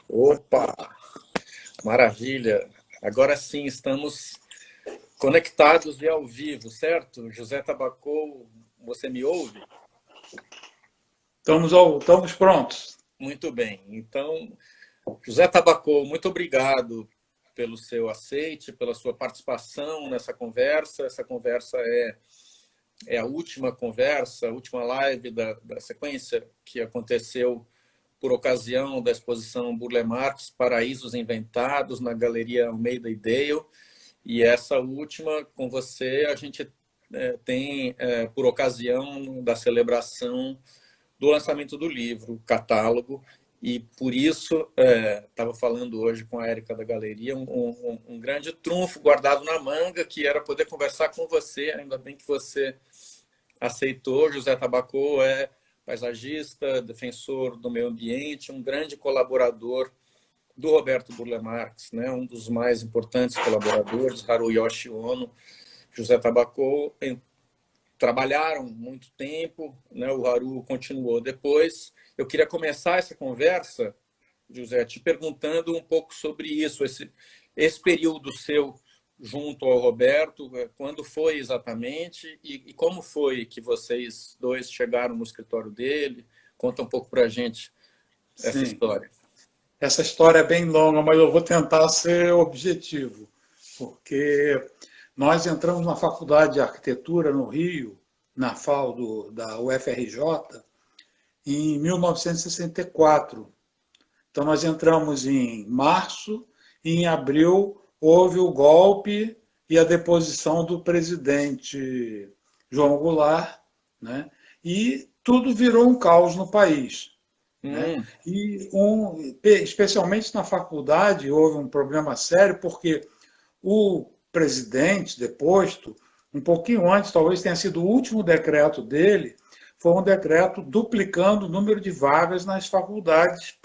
Opa, maravilha. Agora sim, estamos conectados e ao vivo, certo? José Tabacou, você me ouve? Estamos prontos. Muito bem. Então, José Tabacou, muito obrigado pelo seu aceite, pela sua participação nessa conversa. Essa conversa é a última conversa, a última live da sequência que aconteceu por ocasião da exposição Burle Marx, Paraísos Inventados, na Galeria Almeida e Dale. E essa última, com você, a gente tem, por ocasião da celebração do lançamento do livro, catálogo, e por isso estava falando hoje com a Érica da Galeria, um grande trunfo guardado na manga, que era poder conversar com você, ainda bem que você aceitou. José Tabacou é paisagista, defensor do meio ambiente, um grande colaborador do Roberto Burle Marx, né? Um dos mais importantes colaboradores, Haruyoshi Ono, José Tabacou, trabalharam muito tempo, né? O Haru continuou depois. Eu queria começar essa conversa, José, te perguntando um pouco sobre isso, esse período seu junto ao Roberto, quando foi exatamente e como foi que vocês dois chegaram no escritório dele? Conta um pouco para a gente essa Sim, história. essa história é bem longa, mas eu vou tentar ser objetivo, porque nós entramos na Faculdade de Arquitetura no Rio, na FAU da UFRJ, em 1964. Então, nós entramos em março e em abril houve o golpe e a deposição do presidente João Goulart, né? E tudo virou um caos no país. Né? Hum, Especialmente na faculdade houve um problema sério, porque o presidente deposto, um pouquinho antes, talvez tenha sido o último decreto dele, foi um decreto duplicando o número de vagas nas faculdades,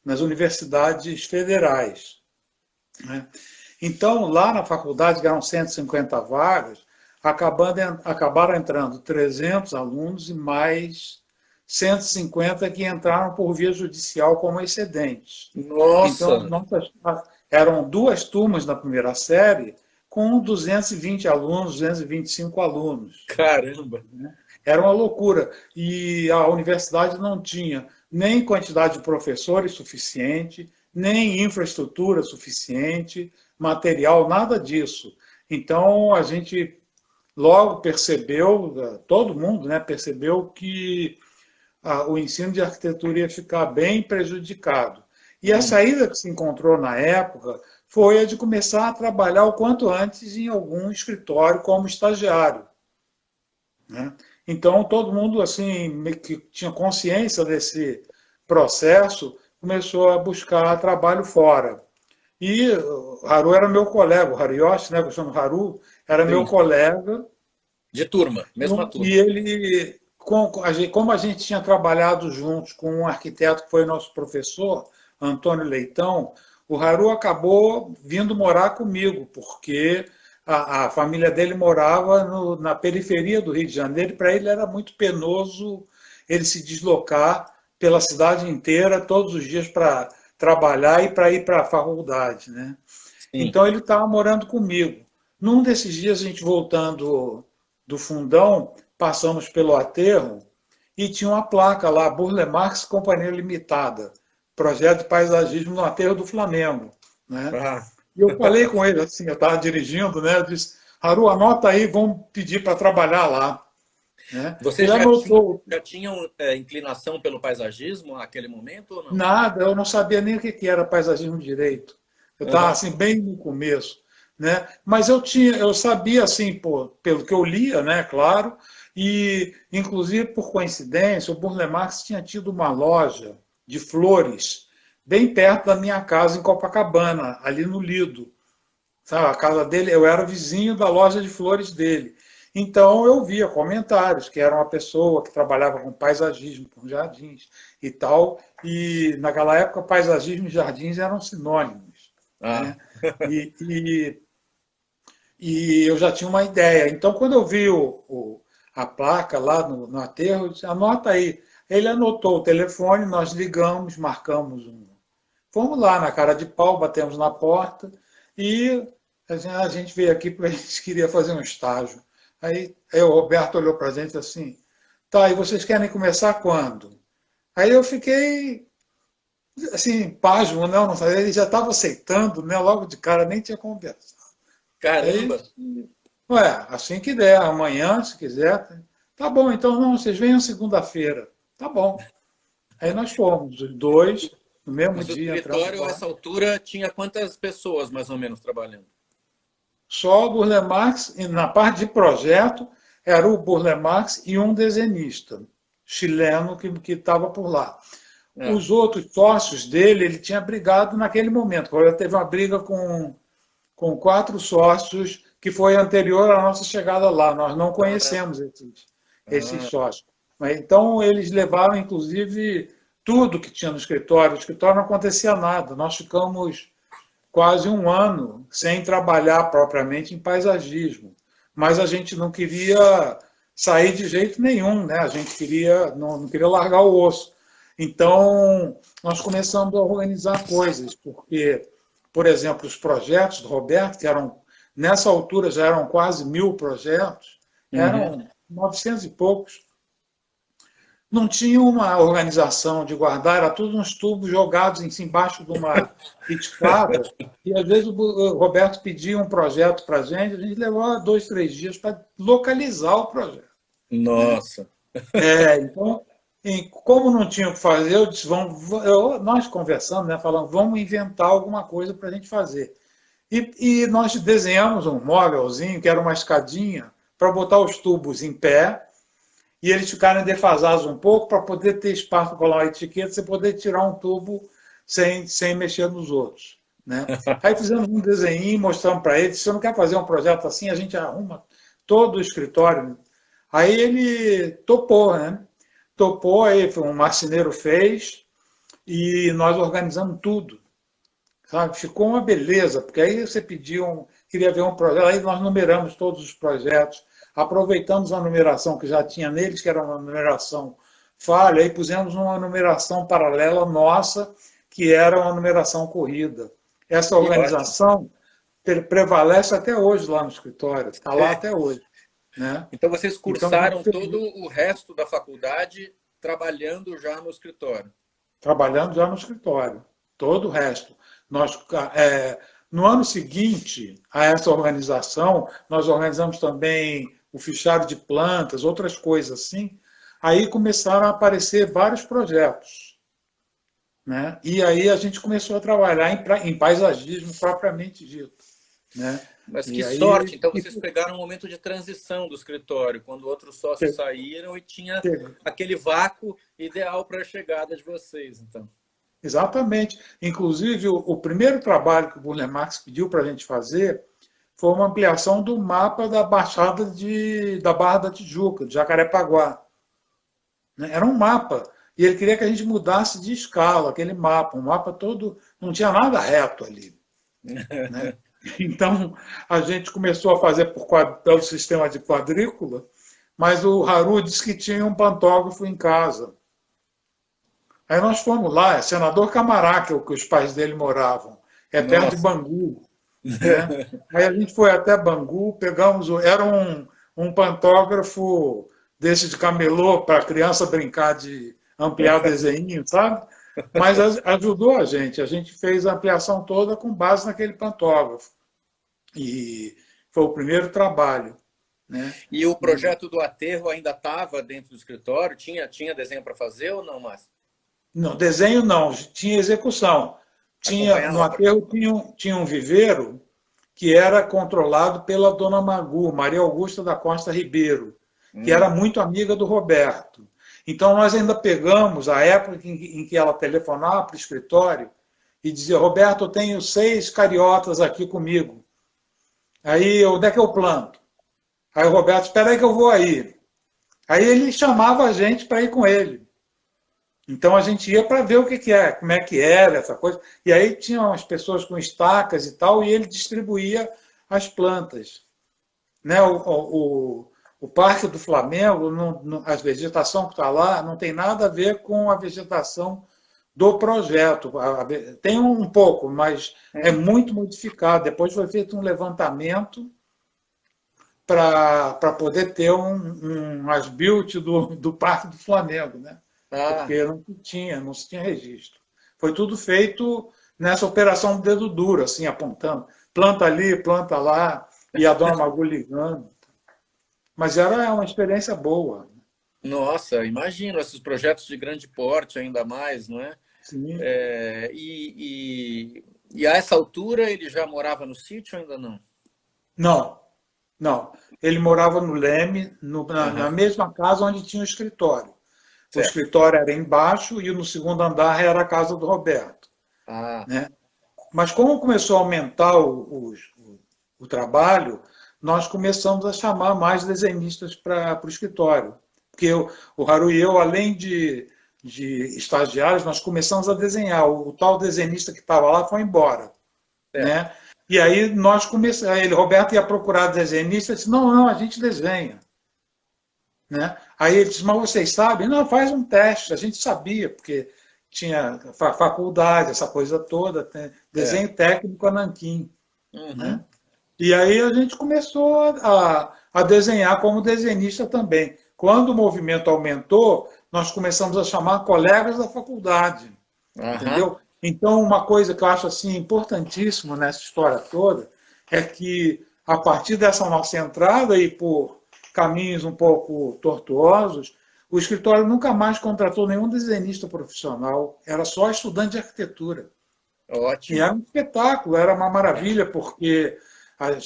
nas universidades federais. Né? Então, lá na faculdade, que eram 150 vagas, acabaram entrando 300 alunos e mais 150 que entraram por via judicial como excedentes. Então, nossa, eram duas turmas na primeira série com 220 alunos, 225 alunos. caramba! Era uma loucura. E a universidade não tinha nem quantidade de professores suficiente, nem infraestrutura suficiente, material, nada disso. Então, a gente logo percebeu, todo mundo, né, percebeu que o ensino de arquitetura ia ficar bem prejudicado. E a Hum, saída que se encontrou na época foi a de começar a trabalhar o quanto antes em algum escritório como estagiário. Né? Então, todo mundo assim que tinha consciência desse processo começou a buscar trabalho fora. E o Haru era meu colega, o Hariyoshi, né, que eu chamo Haru, era meu sim. colega, De turma, mesma e turma. ele, como a gente tinha trabalhado juntos com um arquiteto que foi nosso professor, Antônio Leitão, o Haru acabou vindo morar comigo, porque a família dele morava na periferia do Rio de Janeiro, e para ele era muito penoso ele se deslocar pela cidade inteira todos os dias para trabalhar e para ir para a faculdade, né? Sim. Então ele estava morando comigo. Num desses dias, a gente voltando do fundão, passamos pelo aterro e tinha uma placa lá, Burle Marx Companhia Limitada, projeto de paisagismo no aterro do Flamengo. Né? Ah, E eu falei com ele assim, eu estava dirigindo, né? Eu disse, Haru, anota aí, vamos pedir para trabalhar lá. Né? vocês Ele anotou. já tinham inclinação pelo paisagismo naquele momento ou não? Nada, eu não sabia nem o que era paisagismo direito. Eu estava Aham. assim bem no começo, né? Mas eu sabia assim, pelo que eu lia, né, claro, e inclusive por coincidência, o Burle Marx tinha tido uma loja de flores bem perto da minha casa em Copacabana, ali no Lido. Sabe, a casa dele, eu era vizinho da loja de flores dele. Então eu via comentários que era uma pessoa que trabalhava com paisagismo, com jardins e tal. E naquela época paisagismo e jardins eram sinônimos. Ah, Né? E, e, e eu já tinha uma ideia. Então quando eu vi a placa lá no aterro, eu disse, anota aí. Ele anotou o telefone, nós ligamos, marcamos um. Fomos lá na cara de pau, batemos na porta e a gente veio aqui porque a gente queria fazer um estágio. Aí o Roberto olhou para a gente assim, tá, e vocês querem começar quando? Aí eu fiquei assim, pasmo, não, não sabia, ele já estava aceitando, né, logo de cara, nem tinha conversa. Aí, Caramba! ué, assim que der, amanhã, se quiser. Tá bom, então não, vocês venham segunda-feira. Tá bom. Aí nós fomos, os dois, no mesmo Mas o dia, entramos escritório, a lá. essa altura, tinha quantas pessoas, mais ou menos, trabalhando? Só o Burle Marx, e na parte de projeto, era o Burle Marx e um desenhista chileno que estava por lá. Ah, Os outros sócios dele, ele tinha brigado naquele momento. Ele teve uma briga com 4 sócios que foi anterior à nossa chegada lá. Nós não ah, conhecemos esses ah, sócios. Mas, então, eles levaram, inclusive, tudo que tinha no escritório. O escritório não acontecia nada. Nós ficamos quase um ano sem trabalhar propriamente em paisagismo. Mas a gente não queria sair de jeito nenhum, né? A gente não queria largar o osso. Então, nós começamos a organizar coisas, porque, por exemplo, os projetos do Roberto, que eram, nessa altura já eram quase 1.000 projetos, uhum. eram 900 e poucos, não tinha uma organização de guardar, era tudo uns tubos jogados embaixo de uma escada, e às vezes o Roberto pedia um projeto para a gente levava 2, 3 dias para localizar o projeto. Né? Nossa! Então, como não tinha o que fazer, eu disse, nós conversando, né, falando, vamos inventar alguma coisa para a gente fazer. E nós desenhamos um móvelzinho, que era uma escadinha, para botar os tubos em pé, e eles ficarem defasados um pouco para poder ter espaço para colar uma etiqueta, você poder tirar um tubo sem mexer nos outros. Né? Aí fizemos um desenho, mostramos para eles, se você não quer fazer um projeto assim, a gente arruma todo o escritório. Aí ele topou, né? Topou, aí um marceneiro fez e nós organizamos tudo. Sabe? Ficou uma beleza, porque aí você pediu, queria ver um projeto, aí nós numeramos todos os projetos, aproveitamos a numeração que já tinha neles, que era uma numeração falha, e pusemos uma numeração paralela nossa, que era uma numeração corrida. Essa Que ótimo! organização prevalece até hoje lá no escritório, está lá É. até hoje. Né? Então, vocês Então, a gente cursaram todo o resto da faculdade trabalhando já no escritório. trabalhando já no escritório, todo o resto. Nós, no ano seguinte a essa organização, nós organizamos também o fichário de plantas, outras coisas assim. Aí começaram a aparecer vários projetos. Né? E aí a gente começou a trabalhar em paisagismo propriamente dito. Né? Mas que E aí sorte! Então, vocês pegaram um momento de transição do escritório, quando outros sócios saíram e tinha aquele vácuo ideal para a chegada de vocês, então. exatamente. Inclusive, o primeiro trabalho que o Burle Marx pediu para a gente fazer foi uma ampliação do mapa da Baixada da Barra da Tijuca, de Jacarepaguá. Né? Era um mapa. E ele queria que a gente mudasse de escala, aquele mapa. Um mapa todo, não tinha nada reto ali. Né? Então, a gente começou a fazer pelo sistema de quadrícula, mas o Haru disse que tinha um pantógrafo em casa. Aí nós fomos lá, é Senador Camará, que é o que os pais dele moravam. É perto de Nossa! Bangu. Né? Aí a gente foi até Bangu, pegamos. Era um pantógrafo desse de camelô para a criança brincar de ampliar desenho, sabe? Mas ajudou a gente. A gente fez a ampliação toda com base naquele pantógrafo. E foi o primeiro trabalho. Né? E o projeto do aterro ainda estava dentro do escritório? Tinha desenho para fazer ou não, Márcio? Não, desenho não, tinha execução. No Acompanhava. aterro tinha um viveiro que era controlado pela dona Magu, Maria Augusta da Costa Ribeiro, que era muito amiga do Roberto. Então, nós ainda pegamos a época em que ela telefonava para o escritório e dizia, Roberto, eu tenho 6 cariotas aqui comigo. Aí, onde é que eu planto? Aí o Roberto, espera aí que eu vou aí. Aí ele chamava a gente para ir com ele. Então a gente ia para ver o que é, como é que era essa coisa. E aí tinham as pessoas com estacas e tal, e ele distribuía as plantas. Né? O o Parque do Flamengo, a vegetação que está lá, não tem nada a ver com a vegetação do projeto. Tem um pouco, mas é muito modificado. Depois foi feito um levantamento para poder ter um as-built do Parque do Flamengo, né? Porque não se tinha registro. Foi tudo feito nessa operação do dedo duro, assim, apontando. Planta ali, planta lá, e a dona Magu ligando. Mas era uma experiência boa. Nossa, imagino, esses projetos de grande porte ainda mais, não é? Sim. E a essa altura ele já morava no sítio ou ainda não? Não, não. Ele morava no Leme, na mesma casa onde tinha o escritório. O Certo. escritório era embaixo e no segundo andar era a casa do Roberto. Né? Mas como começou a aumentar o trabalho, nós começamos a chamar mais desenhistas para o escritório. Porque o Haru e eu, além de estagiários, nós começamos a desenhar. O tal desenhista que estava lá foi embora. Né? E aí nós começamos. Roberto ia procurar desenhista e disse, não, a gente desenha. Né? Aí ele disse, mas vocês sabem? Não, faz um teste. A gente sabia, porque tinha faculdade, essa coisa toda, desenho técnico a nanquim. Né? E aí a gente começou a desenhar como desenhista também. Quando o movimento aumentou, nós começamos a chamar colegas da faculdade. Entendeu? Então, uma coisa que eu acho assim, importantíssima nessa história toda é que, a partir dessa nossa entrada e por caminhos um pouco tortuosos, o escritório nunca mais contratou nenhum desenhista profissional, era só estudante de arquitetura. Ótimo. E era um espetáculo, era uma maravilha, porque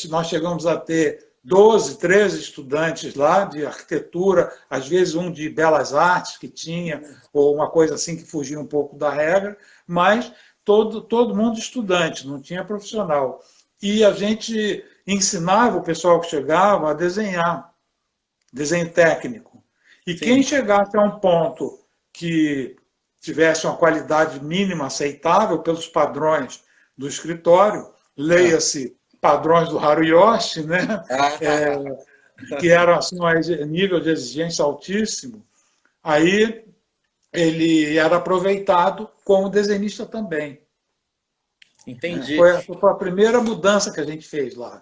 nós chegamos a ter 12, 13 estudantes lá de arquitetura, às vezes um de belas artes que tinha, ou uma coisa assim que fugia um pouco da regra, mas todo mundo estudante, não tinha profissional. E a gente ensinava o pessoal que chegava a desenhar, desenho técnico. E quem chegasse a um ponto que tivesse uma qualidade mínima aceitável pelos padrões do escritório, leia-se padrões do Haruyoshi, né? Que eram assim, um nível de exigência altíssimo, aí ele era aproveitado como desenhista também. Entendi. Foi a primeira mudança que a gente fez lá.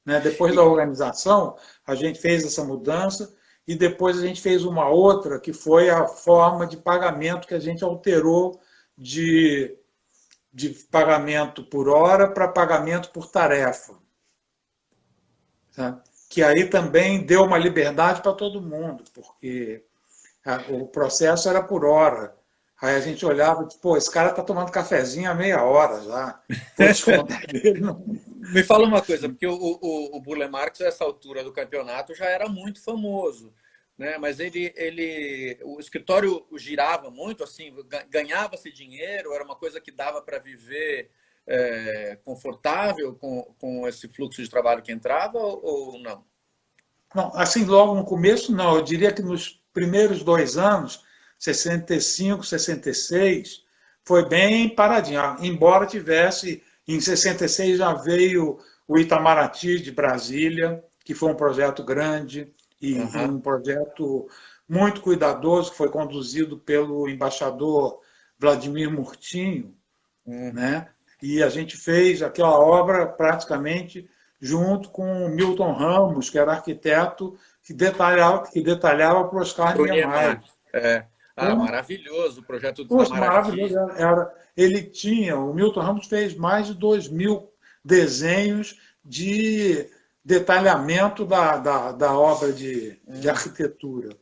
Né? Depois da organização, a gente fez essa mudança e depois a gente fez uma outra, que foi a forma de pagamento que a gente alterou de pagamento por hora para pagamento por tarefa. Tá? Que aí também deu uma liberdade para todo mundo, porque o processo era por hora. Aí a gente olhava e disse, pô, esse cara está tomando cafezinho há meia hora já. Me fala uma coisa, porque o Burle Marx, a essa altura do campeonato, já era muito famoso. Né? Mas o escritório girava muito, assim, ganhava-se dinheiro, era uma coisa que dava para viver confortável com esse fluxo de trabalho que entrava ou não? Não, assim, logo no começo, não. Eu diria que nos primeiros 2 anos, 65, 66, foi bem paradinho. Embora tivesse, em 66 já veio o Itamaraty de Brasília, que foi um projeto grande, e um projeto muito cuidadoso, que foi conduzido pelo embaixador Vladimir Murtinho, né? E a gente fez aquela obra praticamente junto com o Milton Ramos, que era arquiteto, que detalhava para o Oscar Niemeyer. Maravilhoso o projeto do Poxa, Itamaraty. maravilhoso. O Milton Ramos fez mais de 2.000 desenhos de detalhamento da obra de arquitetura.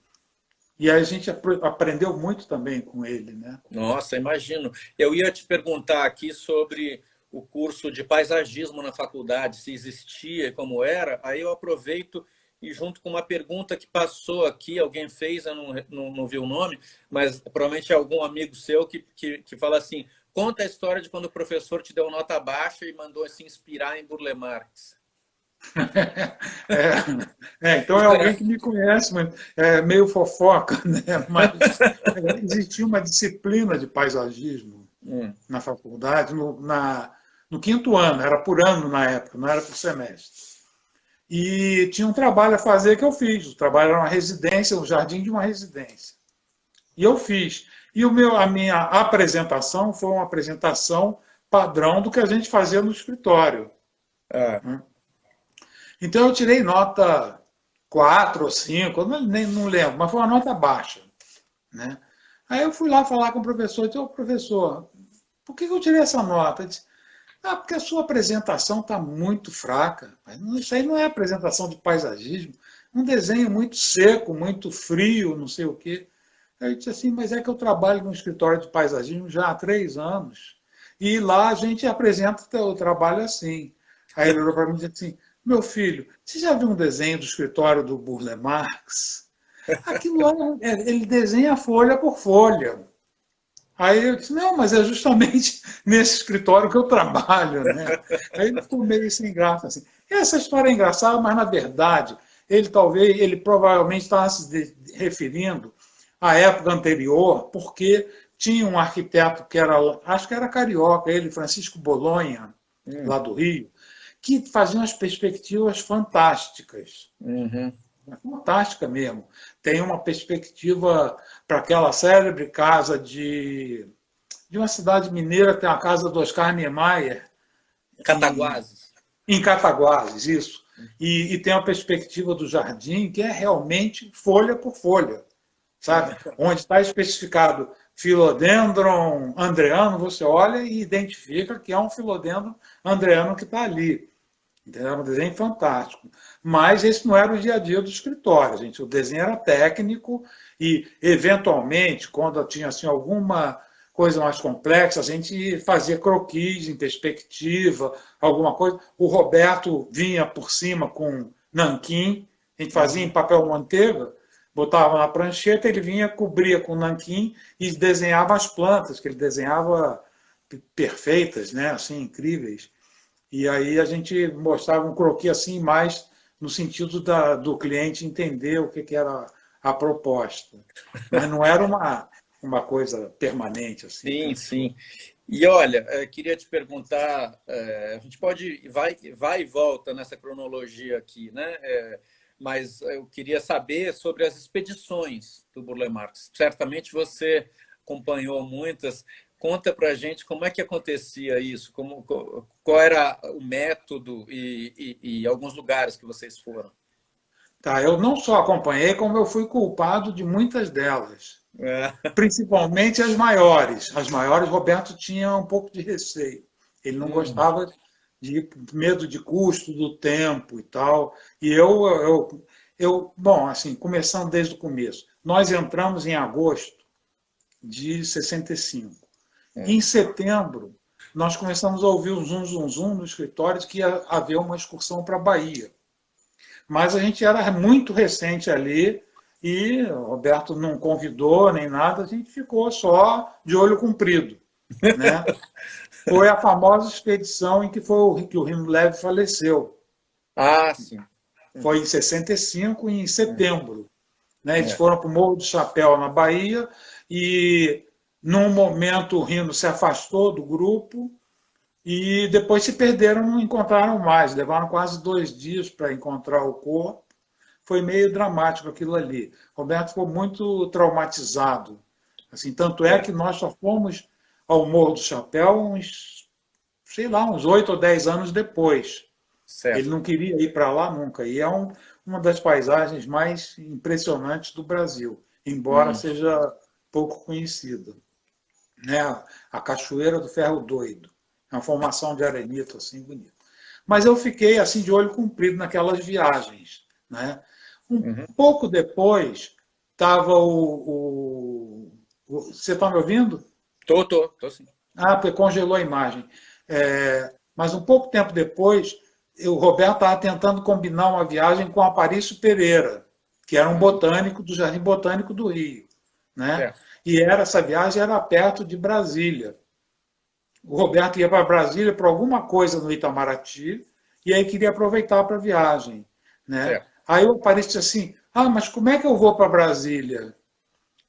E aí a gente aprendeu muito também com ele, né? Nossa, imagino. Eu ia te perguntar aqui sobre o curso de paisagismo na faculdade, se existia e como era. Aí eu aproveito e junto com uma pergunta que passou aqui, alguém fez, eu não vi o nome, mas provavelmente é algum amigo seu que fala assim, conta a história de quando o professor te deu nota baixa e mandou se inspirar em Burle Marx. Então é alguém que me conhece, mas é meio fofoca, né? Mas existia uma disciplina de paisagismo na faculdade, no 5º ano, era por ano na época, não era por semestre. e tinha um trabalho a fazer que eu fiz. O trabalho era uma residência, um jardim de uma residência. E eu fiz. E a minha apresentação foi uma apresentação padrão do que a gente fazia no escritório. Ah, Então eu tirei nota 4 ou 5, eu não lembro, mas foi uma nota baixa. Né? Aí eu fui lá falar com o professor e disse, ô professor, por que eu tirei essa nota? Ele disse, porque a sua apresentação está muito fraca. Isso aí não é apresentação de paisagismo. Um desenho muito seco, muito frio, não sei o quê. Aí eu disse assim, mas é que eu trabalho no escritório de paisagismo já há 3 anos. E lá a gente apresenta o trabalho assim. Aí ele olhou para mim e disse assim, meu filho, você já viu um desenho do escritório do Burle Marx? Aquilo lá, ele desenha folha por folha. Aí eu disse, não, mas é justamente nesse escritório que eu trabalho, né? Aí ele ficou meio sem graça, assim. Essa história é engraçada, mas na verdade, ele provavelmente estava se referindo à época anterior, porque tinha um arquiteto que era, acho que era carioca, ele, Francisco Bolonha, lá do Rio, que fazia umas perspectivas fantásticas. uhum. Fantástica mesmo. Tem uma perspectiva para aquela célebre casa de uma cidade mineira, tem a casa do Oscar Niemeyer, Cataguases. em Cataguases, isso. E tem a perspectiva do jardim, que é realmente folha por folha, sabe? Onde está especificado Philodendron andreano, você olha e identifica que é um Philodendron andreano que está ali. Era um desenho fantástico. Mas esse não era o dia a dia do escritório. Gente. O desenho era técnico e, eventualmente, quando tinha assim, alguma coisa mais complexa, a gente fazia croquis em perspectiva, alguma coisa. O Roberto vinha por cima com nanquim, a gente fazia em papel manteiga, botava na prancheta, ele vinha, cobria com nanquim e desenhava as plantas, que ele desenhava perfeitas, né? Assim, incríveis. E aí a gente mostrava um croquis assim, mais no sentido do cliente entender o que era a proposta. Mas não era uma coisa permanente. Assim, Sim, né? sim. E olha, queria te perguntar, a gente vai e volta nessa cronologia aqui, né? Mas eu queria saber sobre as expedições do Burle Marx. Certamente você acompanhou muitas. Conta para a gente como é que acontecia isso, qual era o método e alguns lugares que vocês foram. Tá, eu não só acompanhei, como eu fui culpado de muitas delas. Principalmente as maiores. As maiores, Roberto tinha um pouco de receio. Ele não gostava de medo de custo do tempo e tal. E bom, assim, começando desde o começo. Nós entramos em agosto de 65. Em setembro, nós começamos a ouvir o zum, zum, zum no escritório de que ia haver uma excursão para a Bahia. Mas a gente era muito recente ali e o Roberto não convidou nem nada, a gente ficou só de olho comprido. Né? Foi a famosa expedição em que o Rino Leve faleceu. Ah, sim. Foi em 65, em setembro. Né? Eles foram para o Morro do Chapéu, na Bahia, e num momento o Rino se afastou do grupo e depois se perderam, não encontraram mais. Levaram quase 2 dias para encontrar o corpo. Foi meio dramático aquilo ali. Roberto ficou muito traumatizado. Assim, tanto é que nós só fomos ao Morro do Chapéu uns 8 ou 10 anos depois. Certo. Ele não queria ir para lá nunca. E é uma das paisagens mais impressionantes do Brasil, embora seja pouco conhecida. Né? A Cachoeira do Ferro Doido. É uma formação de arenito assim bonita. Mas eu fiquei assim de olho comprido naquelas viagens. Né? Pouco depois estava Você está me ouvindo? Tô sim. Porque congelou a imagem. Mas um pouco tempo depois, o Roberto estava tentando combinar uma viagem com Aparício Pereira, que era um botânico do Jardim Botânico do Rio. Né? E essa viagem era perto de Brasília. O Roberto ia para Brasília para alguma coisa no Itamaraty e aí queria aproveitar para a viagem. Né? Aí o Aparício disse assim, mas como é que eu vou para Brasília?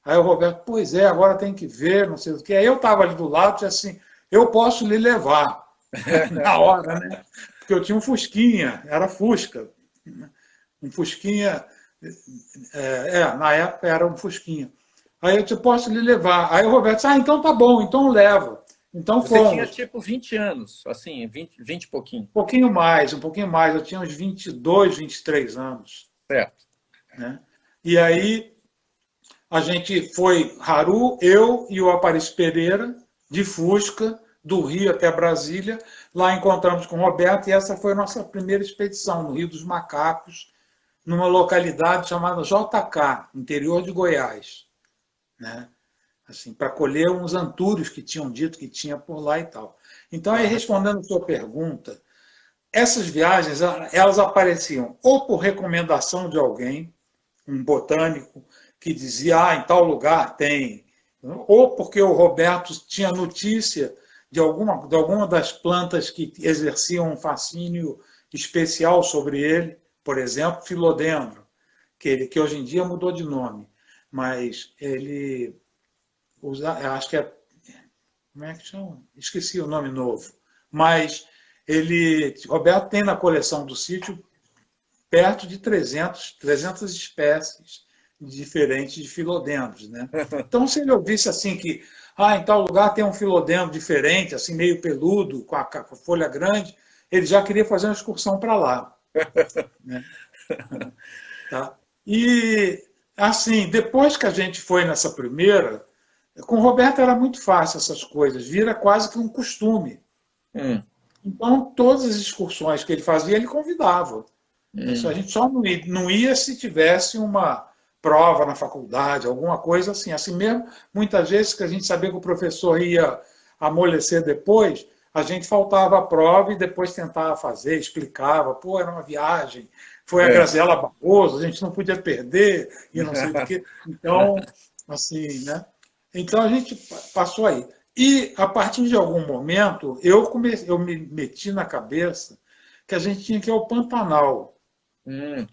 Aí o Roberto, pois é, agora tem que ver, não sei o quê. Aí eu estava ali do lado e disse assim, eu posso lhe levar. Na hora, né? Porque eu tinha um Fusquinha, era Fusca. Um Fusquinha, na época era um Fusquinha. Aí eu disse, posso lhe levar. Aí o Roberto disse, então tá bom, então leva. Então Você tinha fomos. tipo 20 anos, assim, 20 e pouquinho. Um pouquinho mais. Eu tinha uns 22, 23 anos. Certo. Né? E aí a gente foi, Haru, eu e o Aparício Pereira, de Fusca, do Rio até Brasília. Lá encontramos com o Roberto e essa foi a nossa primeira expedição, no Rio dos Macacos, numa localidade chamada JK, interior de Goiás. Né? Assim, para colher uns antúrios que tinham dito que tinha por lá e tal. Então, aí, respondendo a sua pergunta, essas viagens elas apareciam ou por recomendação de alguém, um botânico que dizia, em tal lugar tem, ou porque o Roberto tinha notícia de alguma das plantas que exerciam um fascínio especial sobre ele, por exemplo, filodendro, que hoje em dia mudou de nome, mas ele acho que é, como é que chama? Esqueci o nome novo, mas Roberto tem na coleção do sítio perto de 300 espécies diferentes de filodendros, né? Então, se ele ouvisse assim que, em tal lugar tem um filodendro diferente, assim meio peludo, com a folha grande, ele já queria fazer uma excursão para lá, né? Tá? E, assim, depois que a gente foi nessa primeira, com o Roberto era muito fácil essas coisas, vira quase que um costume. Então, todas as excursões que ele fazia, ele convidava. A gente só não ia se tivesse uma prova na faculdade, alguma coisa assim. Assim mesmo, muitas vezes que a gente sabia que o professor ia amolecer depois, a gente faltava a prova e depois tentava fazer, explicava. Pô, era uma viagem, foi a Graziela Barroso, a gente não podia perder e não sei do que. Então, assim, né? Então a gente passou aí. E a partir de algum momento, eu me meti na cabeça que a gente tinha que ir ao Pantanal.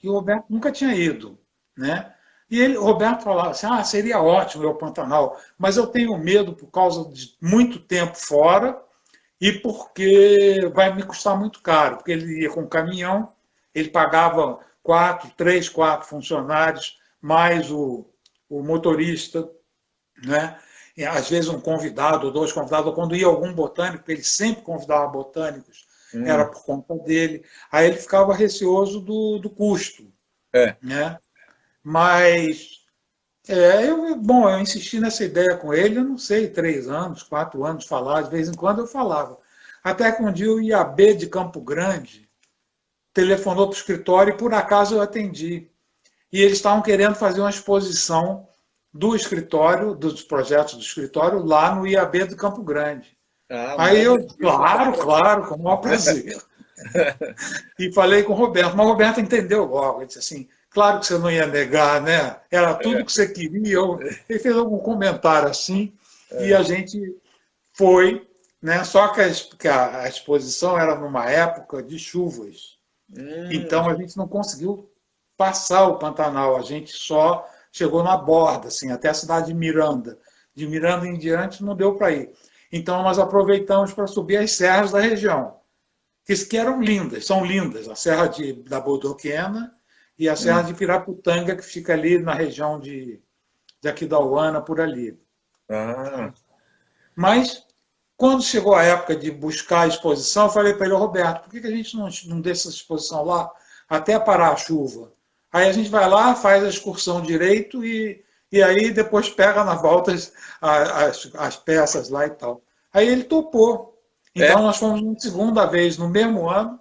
E o Roberto nunca tinha ido, né? E o Roberto falava assim, seria ótimo ir ao Pantanal, mas eu tenho medo por causa de muito tempo fora e porque vai me custar muito caro, porque ele ia com um caminhão, ele pagava três, quatro funcionários, mais o motorista, né? E, às vezes um convidado, ou dois convidados, quando ia algum botânico, ele sempre convidava botânicos, era por conta dele. Aí ele ficava receoso do custo. Né? Mas, eu insisti nessa ideia com ele, eu não sei, 3 anos, 4 anos, falar, de vez em quando eu falava. Até que um dia o IAB de Campo Grande telefonou para o escritório e por acaso eu atendi. E eles estavam querendo fazer uma exposição do escritório, dos projetos do escritório, lá no IAB do Campo Grande. Aí eu, claro, com o maior prazer. E falei com o Roberto, mas o Roberto entendeu logo, ele disse assim, claro que você não ia negar, né? Era tudo que você queria. Ele fez algum comentário assim, e a gente foi, né? Só que a exposição era numa época de chuvas. Então a gente não conseguiu passar o Pantanal, a gente só chegou na borda, assim, até a cidade de Miranda. De Miranda em diante não deu para ir. Então nós aproveitamos para subir as serras da região, que eram lindas, são lindas, a Serra da Bodoquena e a Serra de Piraputanga, que fica ali na região de Aquidauana, por ali. Mas, quando chegou a época de buscar a exposição, eu falei para ele, Roberto, por que a gente não deixa essa exposição lá até parar a chuva? Aí a gente vai lá, faz a excursão direito e aí depois pega na volta as peças lá e tal. Aí ele topou. Então nós fomos uma segunda vez no mesmo ano,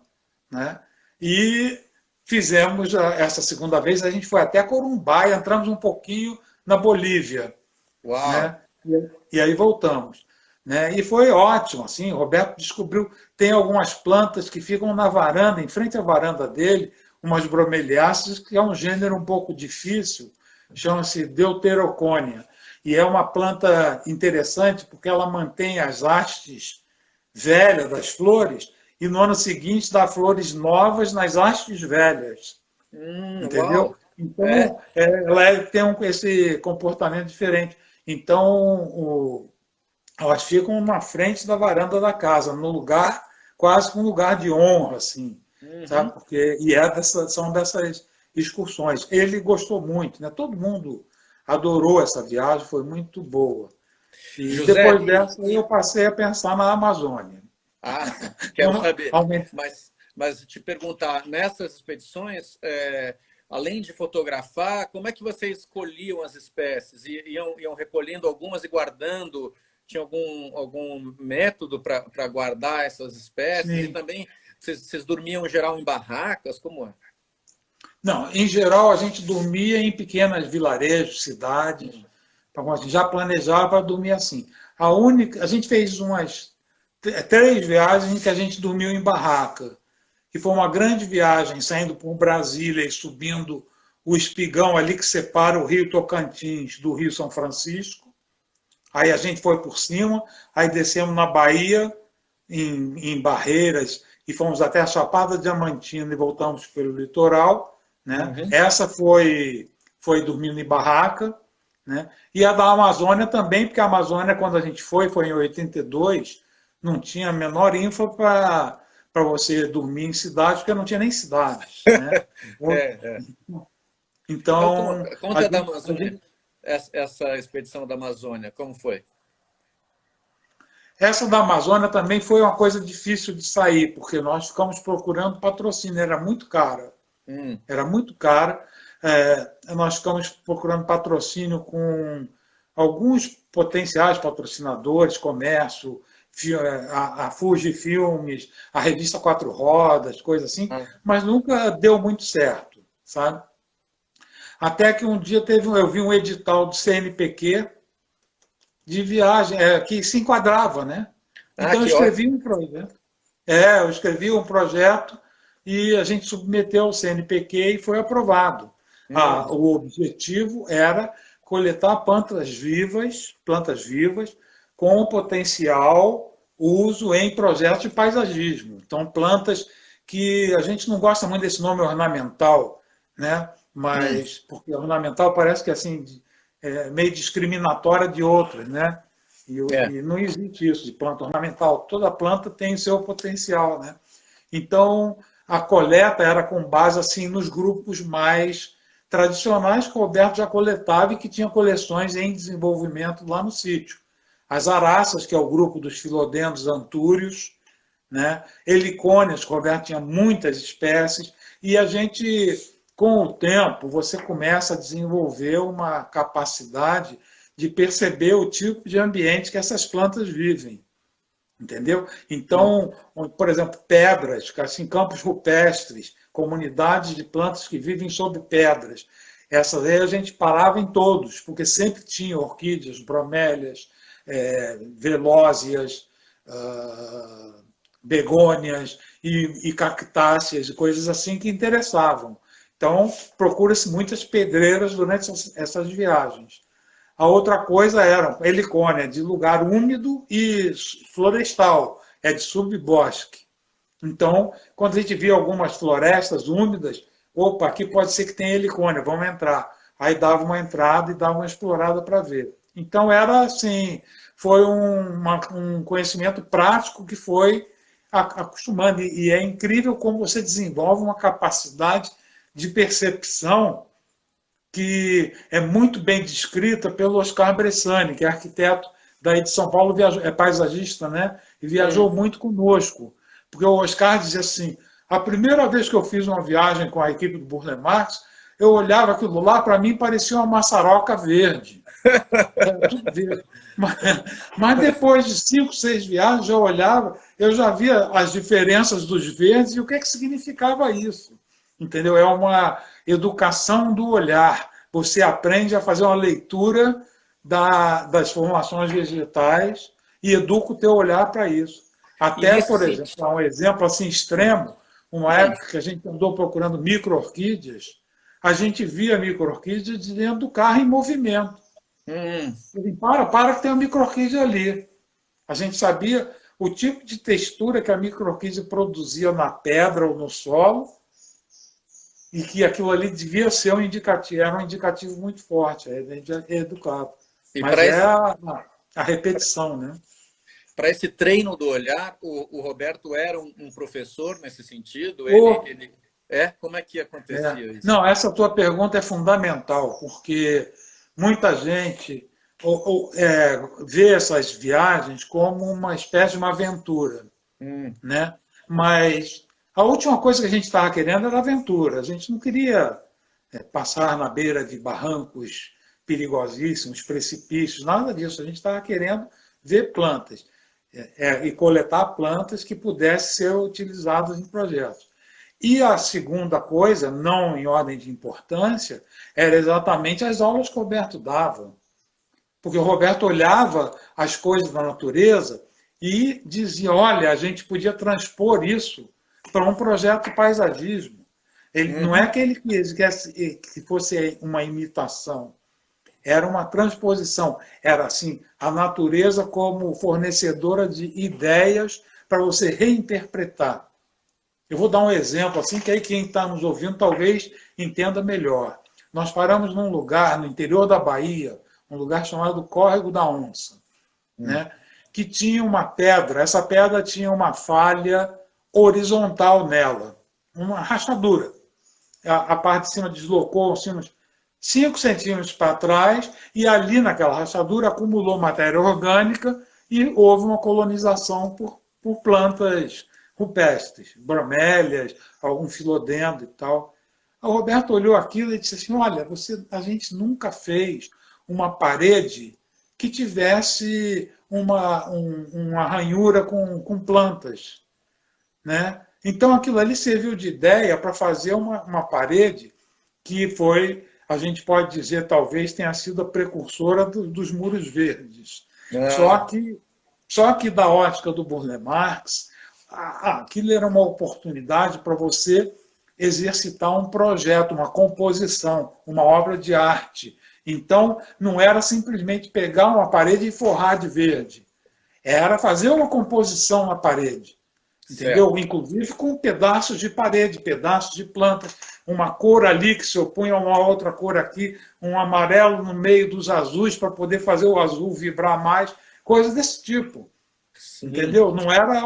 né? E fizemos essa segunda vez, a gente foi até Corumbá e entramos um pouquinho na Bolívia. Uau. Né? E aí voltamos. Né? E foi ótimo, assim, o Roberto descobriu, tem algumas plantas que ficam na varanda, em frente à varanda dele, umas bromeliáceas, que é um gênero um pouco difícil, chama-se Deuterocônia, e é uma planta interessante porque ela mantém as hastes velhas das flores e no ano seguinte dá flores novas nas hastes velhas. Entendeu? Uau. Então, ela tem esse comportamento diferente. Então, elas ficam na frente da varanda da casa, no lugar, quase que um lugar de honra, assim. sabe? Porque, são dessas excursões. Ele gostou muito, né? Todo mundo adorou essa viagem, foi muito boa. E José, depois dessa, eu passei a pensar na Amazônia. ah, quero saber. Aument- Mas te perguntar, nessas expedições, além de fotografar, como é que vocês escolhiam as espécies? Iam recolhendo algumas e guardando? Tinha algum método para guardar essas espécies? E Sim. também, vocês dormiam em geral em barracas? Como é? Não, em geral, a gente dormia em pequenas vilarejos, cidades. Então, a gente já planejava para dormir assim. A gente fez umas 3 viagens em que a gente dormiu em barraca, que foi uma grande viagem, saindo por Brasília e subindo o espigão ali que separa o Rio Tocantins do Rio São Francisco. Aí a gente foi por cima, aí descemos na Bahia, em Barreiras, e fomos até a Chapada Diamantina e voltamos pelo litoral. Né? Uhum. Essa foi dormindo em barraca. Né? E a da Amazônia também, porque a Amazônia, quando a gente foi em 82, não tinha a menor infra para você dormir em cidades, porque não tinha nem cidades. Né? É. Então, Então, conta da Amazônia, essa expedição da Amazônia, como foi? essa da Amazônia também foi uma coisa difícil de sair, porque nós ficamos procurando patrocínio, era muito cara. Era muito cara. Nós ficamos procurando patrocínio com alguns potenciais patrocinadores, comércio, a Fuji Filmes, a revista Quatro Rodas, coisa assim, mas nunca deu muito certo, sabe? Até que um dia eu vi um edital do CNPq de viagem, que se enquadrava, né? Então eu Que escrevi ótimo. um projeto. Eu escrevi um projeto e a gente submeteu ao CNPq e foi aprovado. O objetivo era coletar plantas vivas com potencial uso em projetos de paisagismo. Então, plantas que a gente não gosta muito desse nome ornamental, né? Mas porque ornamental parece que assim meio discriminatória de outras, né? E não existe isso de planta ornamental. Toda planta tem seu potencial, né? Então, a coleta era com base assim nos grupos mais tradicionais que o Roberto já coletava e que tinha coleções em desenvolvimento lá no sítio. As araças, que é o grupo dos filodendros antúrios, né? Helicônias, que o Roberto tinha muitas espécies, e a gente, com o tempo, você começa a desenvolver uma capacidade de perceber o tipo de ambiente que essas plantas vivem. Entendeu? Então, por exemplo, pedras, assim, campos rupestres, comunidades de plantas que vivem sob pedras. Essas aí a gente parava em todos, porque sempre tinha orquídeas, bromélias, velózias, begônias e cactáceas, e coisas assim que interessavam. Então, procura-se muitas pedreiras durante essas viagens. A outra coisa era helicônia, de lugar úmido e florestal, é de subbosque. Então, quando a gente via algumas florestas úmidas, opa, aqui pode ser que tenha helicônia, vamos entrar. Aí dava uma entrada e dava uma explorada para ver. Então, era assim, foi um conhecimento prático que foi acostumando. E é incrível como você desenvolve uma capacidade de percepção que é muito bem descrita pelo Oscar Bressani, que é arquiteto daí de São Paulo, é paisagista, né? E viajou muito conosco. Porque o Oscar dizia assim, a primeira vez que eu fiz uma viagem com a equipe do Burle Marx, eu olhava aquilo lá, para mim parecia uma maçaroca verde. Era tudo verde. Mas depois de 5, 6 viagens, eu olhava, eu já via as diferenças dos verdes e o que significava isso. Entendeu? É uma educação do olhar. Você aprende a fazer uma leitura das formações vegetais e educa o teu olhar para isso. Até, por exemplo, um exemplo assim extremo, uma época que a gente andou procurando micro-orquídeas, a gente via micro-orquídeas de dentro do carro em movimento. Para que tem uma micro-orquídea ali. A gente sabia o tipo de textura que a micro-orquídea produzia na pedra ou no solo, e que aquilo ali devia ser um indicativo, era um indicativo muito forte, a gente é educado. Mas é a repetição, né? para esse treino do olhar, o Roberto era um professor nesse sentido? Como é que acontecia isso? Não, essa tua pergunta é fundamental, porque muita gente vê essas viagens como uma espécie de uma aventura, né? Mas a última coisa que a gente estava querendo era aventura. A gente não queria passar na beira de barrancos perigosíssimos, precipícios, nada disso. A gente estava querendo ver plantas e coletar plantas que pudessem ser utilizadas em projetos. E a segunda coisa, não em ordem de importância, era exatamente as aulas que o Roberto dava. Porque o Roberto olhava as coisas da natureza e dizia, olha, a gente podia transpor isso para um projeto de paisagismo. Ele, não é que ele quisesse que fosse uma imitação, era uma transposição. Era assim, a natureza como fornecedora de ideias para você reinterpretar. Eu vou dar um exemplo, assim, que aí quem está nos ouvindo talvez entenda melhor. Nós paramos num lugar no interior da Bahia, um lugar chamado Córrego da Onça, né? Que tinha uma pedra, essa pedra tinha uma falha horizontal nela, uma rachadura. A parte de cima deslocou 5 centímetros para trás e ali naquela rachadura acumulou matéria orgânica e houve uma colonização por plantas rupestres, bromélias, algum filodendro e tal. O Roberto olhou aquilo e disse assim, olha, a gente nunca fez uma parede que tivesse uma ranhura com plantas, né? Então aquilo ali serviu de ideia para fazer uma parede que foi, a gente pode dizer, talvez tenha sido a precursora dos muros verdes. Só que da ótica do Burle Marx, aquilo era uma oportunidade para você exercitar um projeto, uma composição, uma obra de arte. Então, não era simplesmente pegar uma parede e forrar de verde. Era fazer uma composição na parede. Entendeu? Certo. Inclusive com pedaços de parede, pedaços de planta, uma cor ali que se opunha a uma outra cor aqui, um amarelo no meio dos azuis para poder fazer o azul vibrar mais, coisas desse tipo. Sim. Entendeu? Não era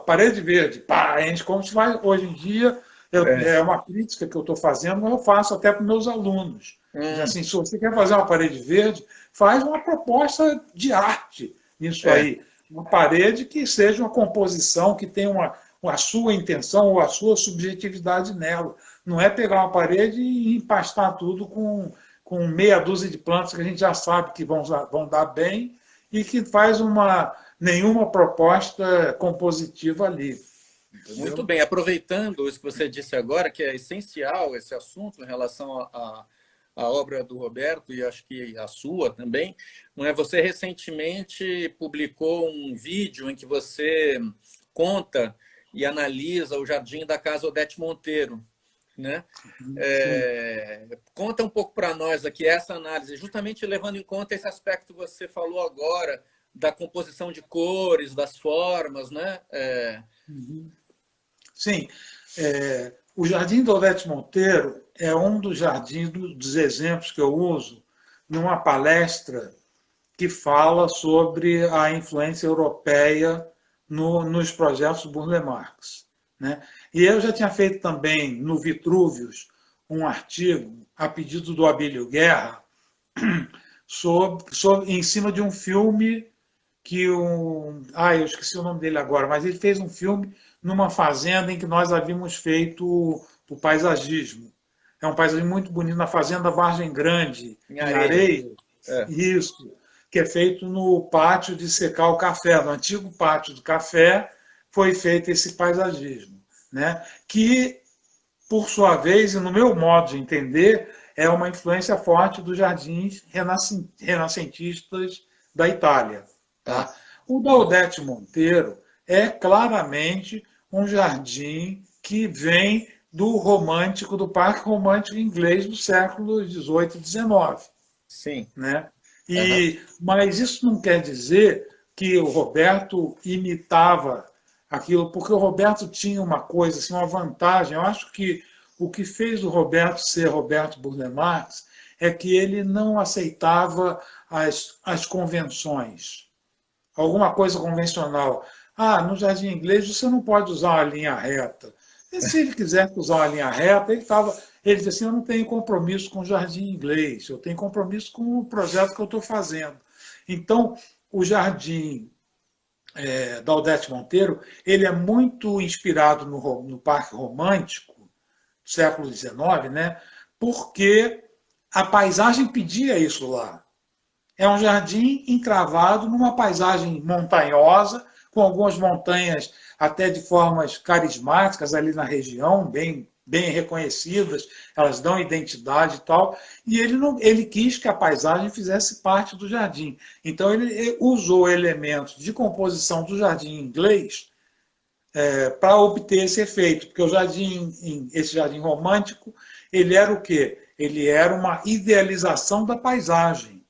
parede verde, pá, a gente como se faz hoje em dia, é uma crítica que eu estou fazendo, mas eu faço até para os meus alunos. Assim, se você quer fazer uma parede verde, faz uma proposta de arte nisso aí. Uma parede que seja uma composição, que tenha a sua intenção ou a sua subjetividade nela. Não é pegar uma parede e empastar tudo com meia dúzia de plantas que a gente já sabe que vão dar bem e que faz nenhuma proposta compositiva ali. Entendeu? Muito bem. Aproveitando isso que você disse agora, que é essencial esse assunto em relação a obra do Roberto e acho que a sua também, não é? Você recentemente publicou um vídeo em que você conta e analisa o jardim da Casa Odete Monteiro, né? Conta um pouco para nós aqui essa análise, justamente levando em conta esse aspecto que você falou agora da composição de cores, das formas, né? Sim. O Jardim da Odete Monteiro é um dos jardins, dos exemplos que eu uso numa palestra que fala sobre a influência europeia nos projetos do Burle Marx, né? E eu já tinha feito também no Vitrúvios um artigo a pedido do Abílio Guerra em cima de um filme que eu esqueci o nome dele agora, mas ele fez um filme numa fazenda em que nós havíamos feito o paisagismo. É um paisagismo muito bonito na fazenda Vargem Grande, em Areia. Isso, que é feito no pátio de secar o café, no antigo pátio do café, foi feito esse paisagismo, né? Que, por sua vez, e no meu modo de entender, é uma influência forte dos jardins renascentistas da Itália. Tá? O da Odete Monteiro é claramente um jardim que vem do romântico, do parque romântico inglês do século XVIII e XIX. Sim. Né? Mas isso não quer dizer que o Roberto imitava aquilo, porque o Roberto tinha uma coisa, assim, uma vantagem. Eu acho que o que fez o Roberto ser Roberto Burle Marx é que ele não aceitava as convenções. alguma coisa convencional. Ah, no Jardim Inglês você não pode usar uma linha reta. E se ele quisesse usar uma linha reta, ele disse assim, eu não tenho compromisso com o Jardim Inglês, eu tenho compromisso com o projeto que eu estou fazendo. Então, o Jardim da Odete Monteiro, ele é muito inspirado no Parque Romântico, do século XIX, né? Porque a paisagem pedia isso lá. É um jardim encravado numa paisagem montanhosa, com algumas montanhas até de formas carismáticas ali na região, bem reconhecidas, elas dão identidade e tal. E ele quis que a paisagem fizesse parte do jardim. Então ele usou elementos de composição do jardim inglês para obter esse efeito, porque esse jardim romântico, ele era o quê? Ele era uma idealização da paisagem.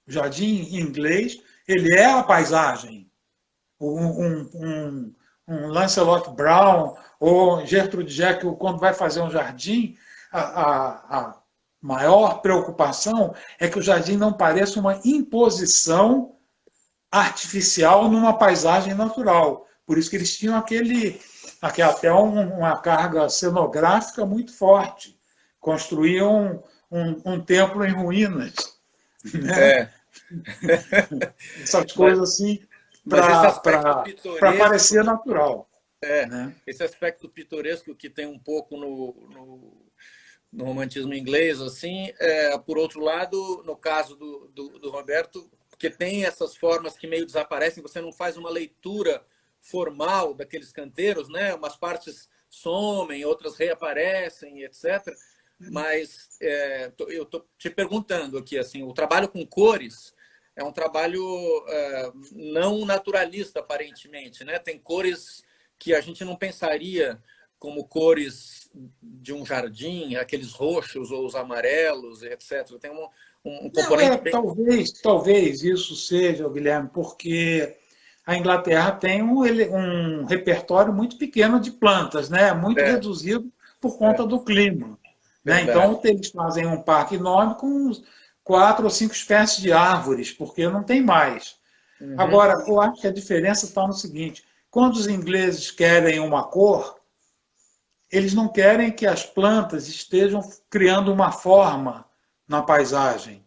O jardim inglês, ele é a paisagem. Um Lancelot Brown ou Gertrude Jekyll, quando vai fazer um jardim, a maior preocupação é que o jardim não pareça uma imposição artificial numa paisagem natural. Por isso que eles tinham até uma carga cenográfica muito forte. Construíam um templo em ruínas. Né? Essas coisas assim, para parecer natural. Né? Esse aspecto pitoresco que tem um pouco no romantismo inglês, assim, por outro lado, no caso do Roberto, porque tem essas formas que meio desaparecem, você não faz uma leitura formal daqueles canteiros, né? Umas partes somem, outras reaparecem, etc. Mas eu estou te perguntando aqui, assim, o trabalho com cores é um trabalho não naturalista, aparentemente, né? Tem cores que a gente não pensaria como cores de um jardim, aqueles roxos ou os amarelos, etc. Tem um componente talvez isso seja, Guilherme, porque a Inglaterra tem um repertório muito pequeno de plantas, né? Muito reduzido por conta do clima. Né? Então, eles fazem um parque enorme com 4 ou 5 espécies de árvores, porque não tem mais. Uhum. Agora, eu acho que a diferença está no seguinte, quando os ingleses querem uma cor, eles não querem que as plantas estejam criando uma forma na paisagem,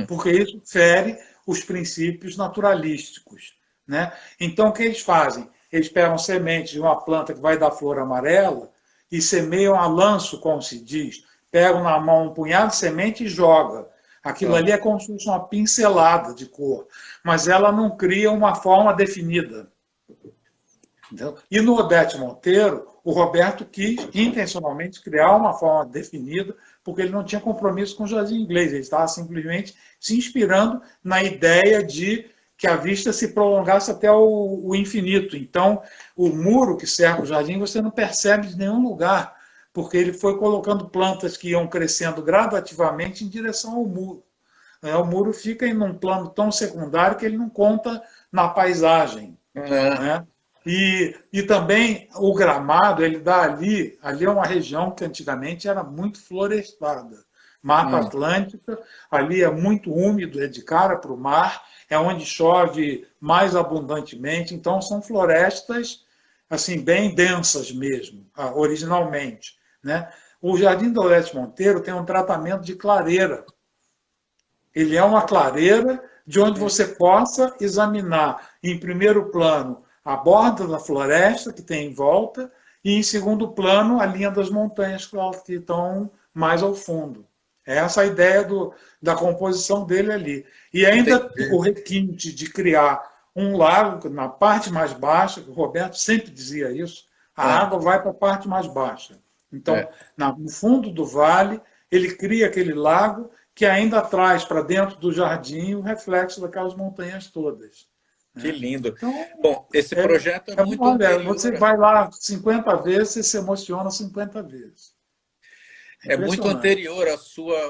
porque isso fere os princípios naturalísticos. Né? Então, o que eles fazem? Eles pegam sementes de uma planta que vai dar flor amarela e semeiam a lanço, como se diz. Pegam na mão um punhado de semente e joga. Aquilo ali é como se fosse uma pincelada de cor, mas ela não cria uma forma definida. Entendeu? E no Odete Monteiro, o Roberto quis intencionalmente criar uma forma definida, porque ele não tinha compromisso com o jardim inglês, ele estava simplesmente se inspirando na ideia de que a vista se prolongasse até o infinito. Então, o muro que cerca o jardim você não percebe de nenhum lugar, porque ele foi colocando plantas que iam crescendo gradativamente em direção ao muro. O muro fica em um plano tão secundário que ele não conta na paisagem. Né? E também o gramado, ele dá ali é uma região que antigamente era muito florestada. Mata Atlântica, ali é muito úmido, é de cara para o mar, é onde chove mais abundantemente, então são florestas assim bem densas mesmo, originalmente. Né? O Jardim do Odete Monteiro tem um tratamento de clareira. Ele é uma clareira de onde você possa examinar, em primeiro plano, a borda da floresta que tem em volta e, em segundo plano, a linha das montanhas que estão mais ao fundo. Essa é a ideia da composição dele ali. E ainda o requinte de criar um lago na parte mais baixa, que o Roberto sempre dizia isso, a água vai para a parte mais baixa. Então, no fundo do vale, ele cria aquele lago que ainda traz para dentro do jardim o reflexo daquelas montanhas todas. Que lindo. Então, bom, esse projeto é muito anterior. Você vai lá 50 vezes e se emociona 50 vezes. É muito anterior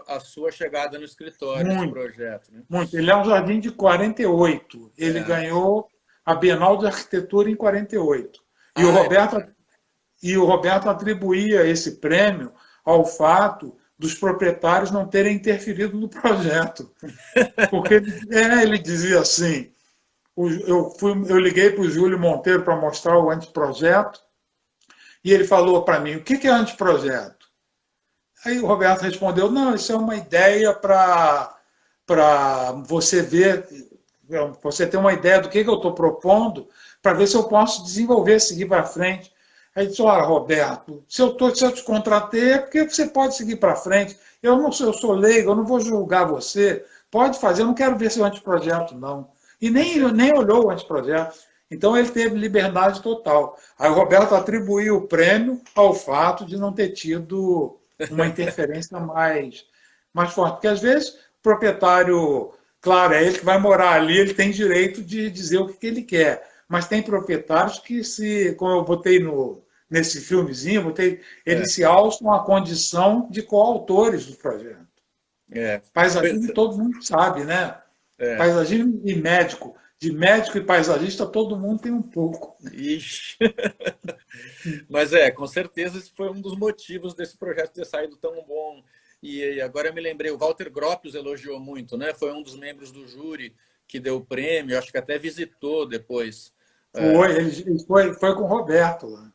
à sua chegada no escritório, esse projeto. Né? Muito. Ele é um jardim de 48. Ele ganhou a Bienal de Arquitetura em 48. E o Roberto atribuía esse prêmio ao fato dos proprietários não terem interferido no projeto. Porque ele dizia assim, eu liguei para o Júlio Monteiro para mostrar o anteprojeto, e ele falou para mim, o que é anteprojeto? Aí o Roberto respondeu, não, isso é uma ideia para você ver, você ter uma ideia do que eu estou propondo, para ver se eu posso desenvolver, seguir para frente. Aí disse, olha, Roberto, se eu te contratei é porque você pode seguir para frente. Eu sou leigo, eu não vou julgar você. Pode fazer, eu não quero ver seu anteprojeto, não. E nem olhou o anteprojeto. Então ele teve liberdade total. Aí o Roberto atribuiu o prêmio ao fato de não ter tido uma interferência mais forte. Porque às vezes o proprietário, claro, é ele que vai morar ali, ele tem direito de dizer o que ele quer. Mas tem proprietários que, como eu botei nesse filmezinho, eles se alçam à condição de coautores do projeto. Paisagismo todo mundo sabe, né? Paisagismo e médico. De médico e paisagista todo mundo tem um pouco. Ixi. Mas com certeza esse foi um dos motivos desse projeto ter saído tão bom. E agora eu me lembrei, o Walter Gropius elogiou muito, né? Foi um dos membros do júri que deu o prêmio, acho que até visitou depois. Ele foi com o Roberto lá.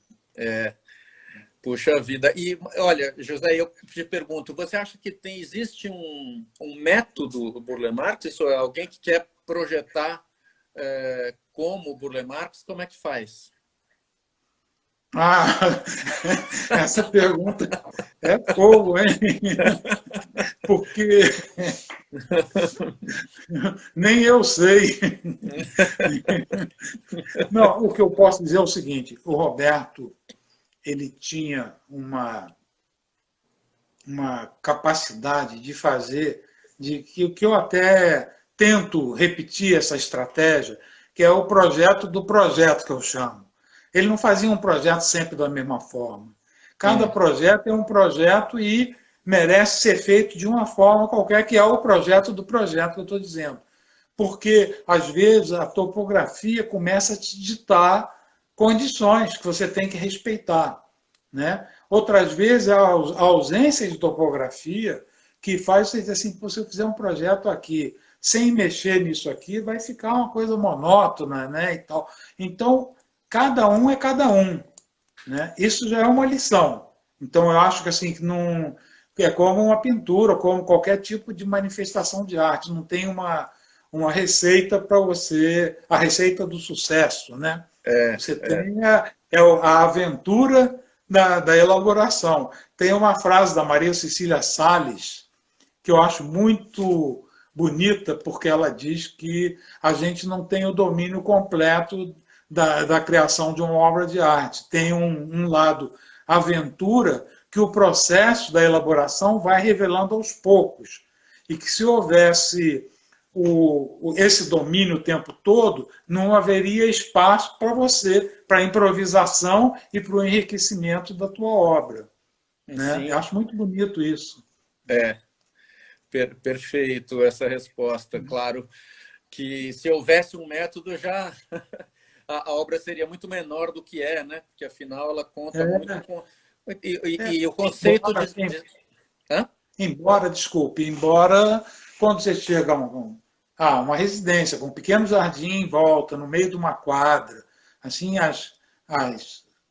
Puxa vida. E, olha, José, eu te pergunto, você acha que existe um método Burle Marx? Isso é alguém que quer projetar como Burle Marx, como é que faz? Essa pergunta é fogo, hein? Porque nem eu sei. Não, o que eu posso dizer é o seguinte, o Roberto, ele tinha uma capacidade de fazer, que eu até tento repetir essa estratégia, que é o projeto do projeto, que eu chamo. Ele não fazia um projeto sempre da mesma forma. Cada projeto é um projeto e merece ser feito de uma forma qualquer, que é o projeto do projeto que eu estou dizendo. Porque, às vezes, a topografia começa a te ditar condições que você tem que respeitar, né? Outras vezes, a ausência de topografia que faz você dizer assim, se eu fizer um projeto aqui sem mexer nisso aqui, vai ficar uma coisa monótona, né? E tal. Então, cada um é cada um, né? Isso já é uma lição. Então, eu acho que assim, não, é como uma pintura, como qualquer tipo de manifestação de arte. Não tem uma receita para você, a receita do sucesso, né? Você tem a aventura da elaboração. Tem uma frase da Maria Cecília Salles que eu acho muito bonita, porque ela diz que a gente não tem o domínio completo da criação de uma obra de arte. Tem um lado aventura que o processo da elaboração vai revelando aos poucos. E que se houvesse esse domínio o tempo todo, não haveria espaço para você, para a improvisação e para o enriquecimento da tua obra. Né? Eu acho muito bonito isso. Perfeito essa resposta. Claro que se houvesse um método já a obra seria muito menor do que né? Porque afinal ela conta muito com e o conceito embora quando você chega a uma residência com um pequeno jardim em volta, no meio de uma quadra, assim as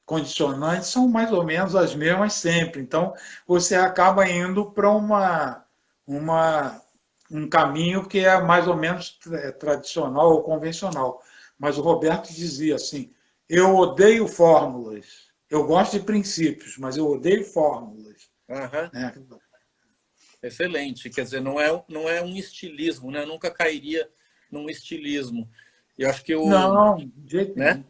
condicionantes são mais ou menos as mesmas sempre. Então você acaba indo para um caminho que é mais ou menos tradicional ou convencional. Mas o Roberto dizia assim, eu odeio fórmulas, eu gosto de princípios, mas eu odeio fórmulas. Né? Excelente, quer dizer, não é um estilismo, né? Eu nunca cairia num estilismo. Eu acho que não, de jeito nenhum.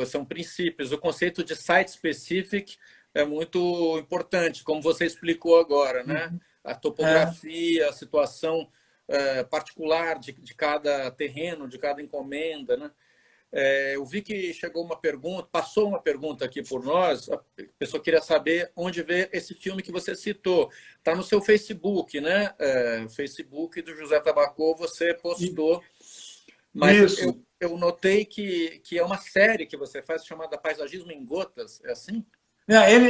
São princípios. O conceito de site-specific é muito importante, como você explicou agora, né? A topografia, a situação particular de cada terreno, de cada encomenda, né? Eu vi que chegou uma pergunta, passou uma pergunta aqui por nós, a pessoa queria saber onde ver esse filme que você citou. Está no seu Facebook, né? Facebook do José Tabacô, você postou. Mas eu notei que é uma série que você faz chamada Paisagismo em Gotas, é assim?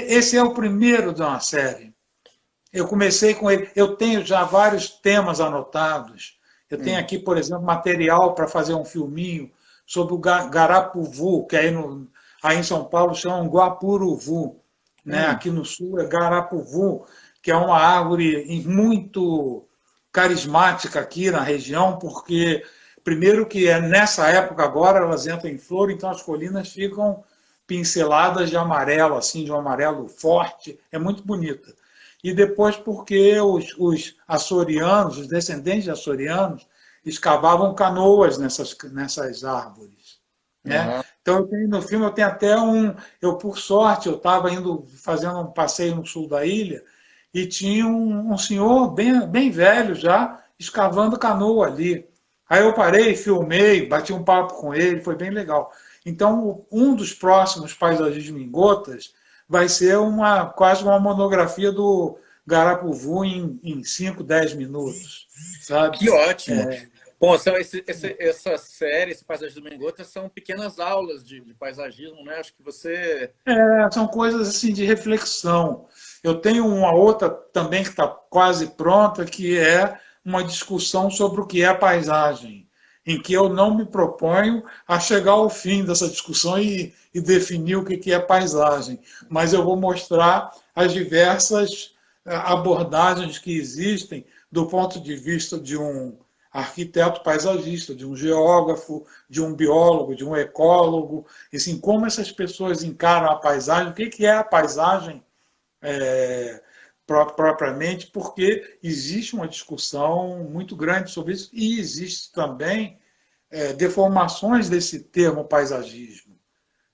Esse é o primeiro de uma série. Eu comecei com ele. Eu tenho já vários temas anotados. Eu tenho aqui, por exemplo, material para fazer um filminho sobre o Garapuvu, que aí em São Paulo chamam Guapuruvu, né? Aqui no sul é Garapuvu, que é uma árvore muito carismática aqui na região, porque, primeiro que nessa época agora elas entram em flor, então as colinas ficam pinceladas de amarelo, assim, de um amarelo forte, é muito bonita. E depois porque os açorianos, os descendentes de açorianos, escavavam canoas nessas árvores, né? Ah, Então, no filme eu tenho até por sorte, eu estava indo fazendo um passeio no sul da ilha e tinha um senhor bem velho já escavando canoa ali. Aí eu parei, filmei, bati um papo com ele, foi bem legal. Então, um dos próximos Paisagismo em Gotas vai ser quase uma monografia do Garapuvu em 5, 10 minutos, sabe? que ótimo! Bom, essa série, esse Paisagismo em Gotas, são pequenas aulas de paisagismo, né? Acho que você... São coisas assim de reflexão. Eu tenho uma outra também que está quase pronta, que é uma discussão sobre o que é paisagem, em que eu não me proponho a chegar ao fim dessa discussão e definir o que é paisagem, mas eu vou mostrar as diversas abordagens que existem do ponto de vista de um arquiteto paisagista, de um geógrafo, de um biólogo, de um ecólogo, e assim, como essas pessoas encaram a paisagem, o que é a paisagem propriamente, porque existe uma discussão muito grande sobre isso e existe também deformações desse termo paisagismo,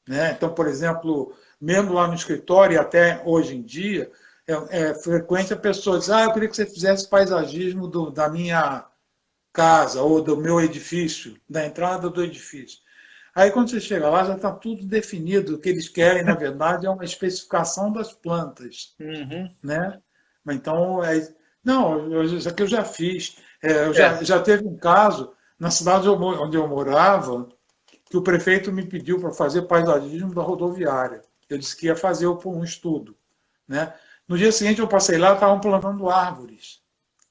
né? Então, por exemplo, mesmo lá no escritório e até hoje em dia, é frequente a pessoa dizer: eu queria que você fizesse paisagismo da minha casa ou do meu edifício, da entrada do edifício. Aí, quando você chega lá, já está tudo definido. O que eles querem, na verdade, é uma especificação das plantas, Uhum. né? Então, não, isso aqui eu já fiz. É, Já teve um caso na cidade onde eu morava, que o prefeito me pediu para fazer paisagismo da rodoviária. Eu disse que ia fazer um estudo, né? No dia seguinte eu passei lá, estavam plantando árvores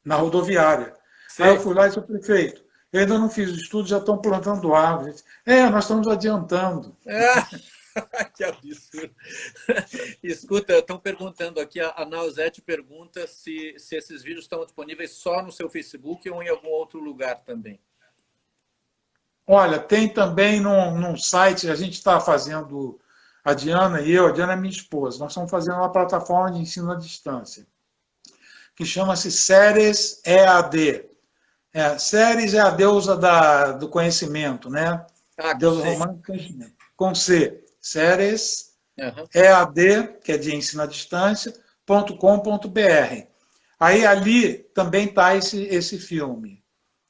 na rodoviária. Aí eu sei. fui lá e disse: prefeito, eu ainda não fiz o estudo, já estão plantando árvores. Nós estamos adiantando. Ah, que absurdo. Escuta, estão perguntando aqui, a Nausete pergunta se esses vídeos estão disponíveis só no seu Facebook ou em algum outro lugar também. Olha, tem também num site, a gente está fazendo, a Diana e eu, a Diana é minha esposa, nós estamos fazendo uma plataforma de ensino à distância, que chama-se Séries EAD. Séries é a deusa do conhecimento, né? Ah, com Deusa C. romana do conhecimento. Com C. Séries Uhum. EAD, que é de ensino à distância, .com.br. Aí ali também está esse filme.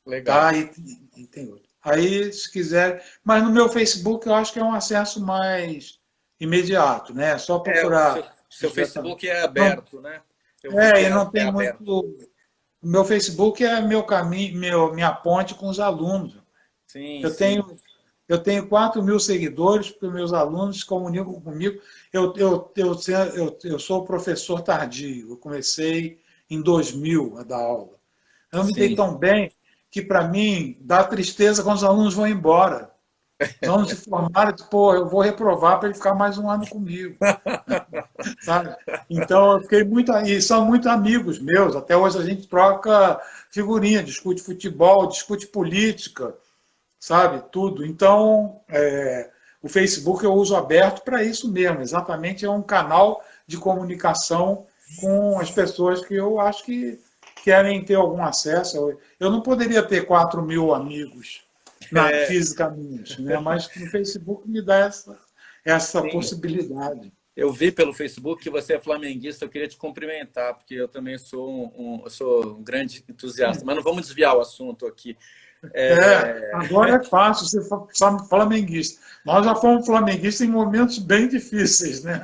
Legal. Tá? E tem outro. Aí, se quiser. Mas no meu Facebook eu acho que é um acesso mais imediato, né? É só O procurar seu diretamente. Facebook é Não, aberto, né? Eu vi que e não é tem muito. aberto. O meu Facebook é meu caminho, minha ponte com os alunos. Sim, Eu sim. tenho, eu tenho 4.000 seguidores, porque meus alunos se comunicam comigo. Eu sou professor tardio. Eu comecei em 2000 a dar aula. Eu me dei Sim. tão bem que, para mim, dá tristeza quando os alunos vão embora. Os alunos se formaram e pô, eu vou reprovar para ele ficar mais um ano comigo, sabe? Então, eu fiquei muito... E são muito amigos meus. Até hoje a gente troca figurinha, discute futebol, discute política, sabe? Tudo. Então, o Facebook eu uso aberto para isso mesmo. Exatamente, é um canal de comunicação com as pessoas que eu acho que querem ter algum acesso. Eu não poderia ter 4.000 amigos É, fisicamente, né? Mas no Facebook me dá essa sim. possibilidade. Eu vi pelo Facebook que você é flamenguista, eu queria te cumprimentar, porque eu também sou eu sou um grande entusiasta, mas não vamos desviar o assunto aqui. Agora é fácil ser flamenguista. Nós já fomos flamenguistas em momentos bem difíceis, né?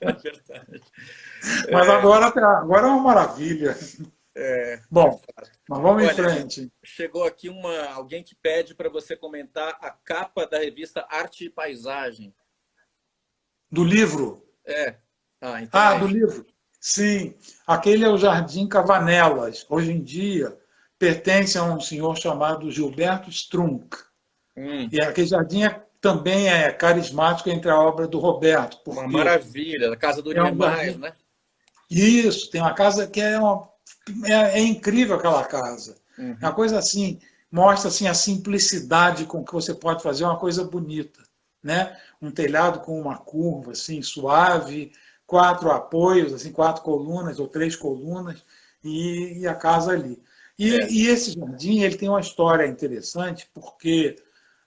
É verdade. Mas agora é uma maravilha. De Bom, fato. mas vamos em Olha, frente. chegou aqui alguém que pede para você comentar a capa da revista Arte e Paisagem. Do livro? É. Ah, então é Do isso. livro. Sim, aquele é o Jardim Cavanelas. Hoje em dia pertence a um senhor chamado Gilberto Strunk. Hum, E aquele jardim também é carismático entre a obra do Roberto, uma porque maravilha, a casa do é um Niemeyer, jardim. né? Isso, tem uma casa que é incrível aquela casa. É uma Uhum. coisa assim, mostra assim a simplicidade com que você pode fazer uma coisa bonita, né? Um telhado com uma curva assim suave, quatro apoios, assim, quatro colunas ou três colunas e a casa ali. É. E esse jardim ele tem uma história interessante porque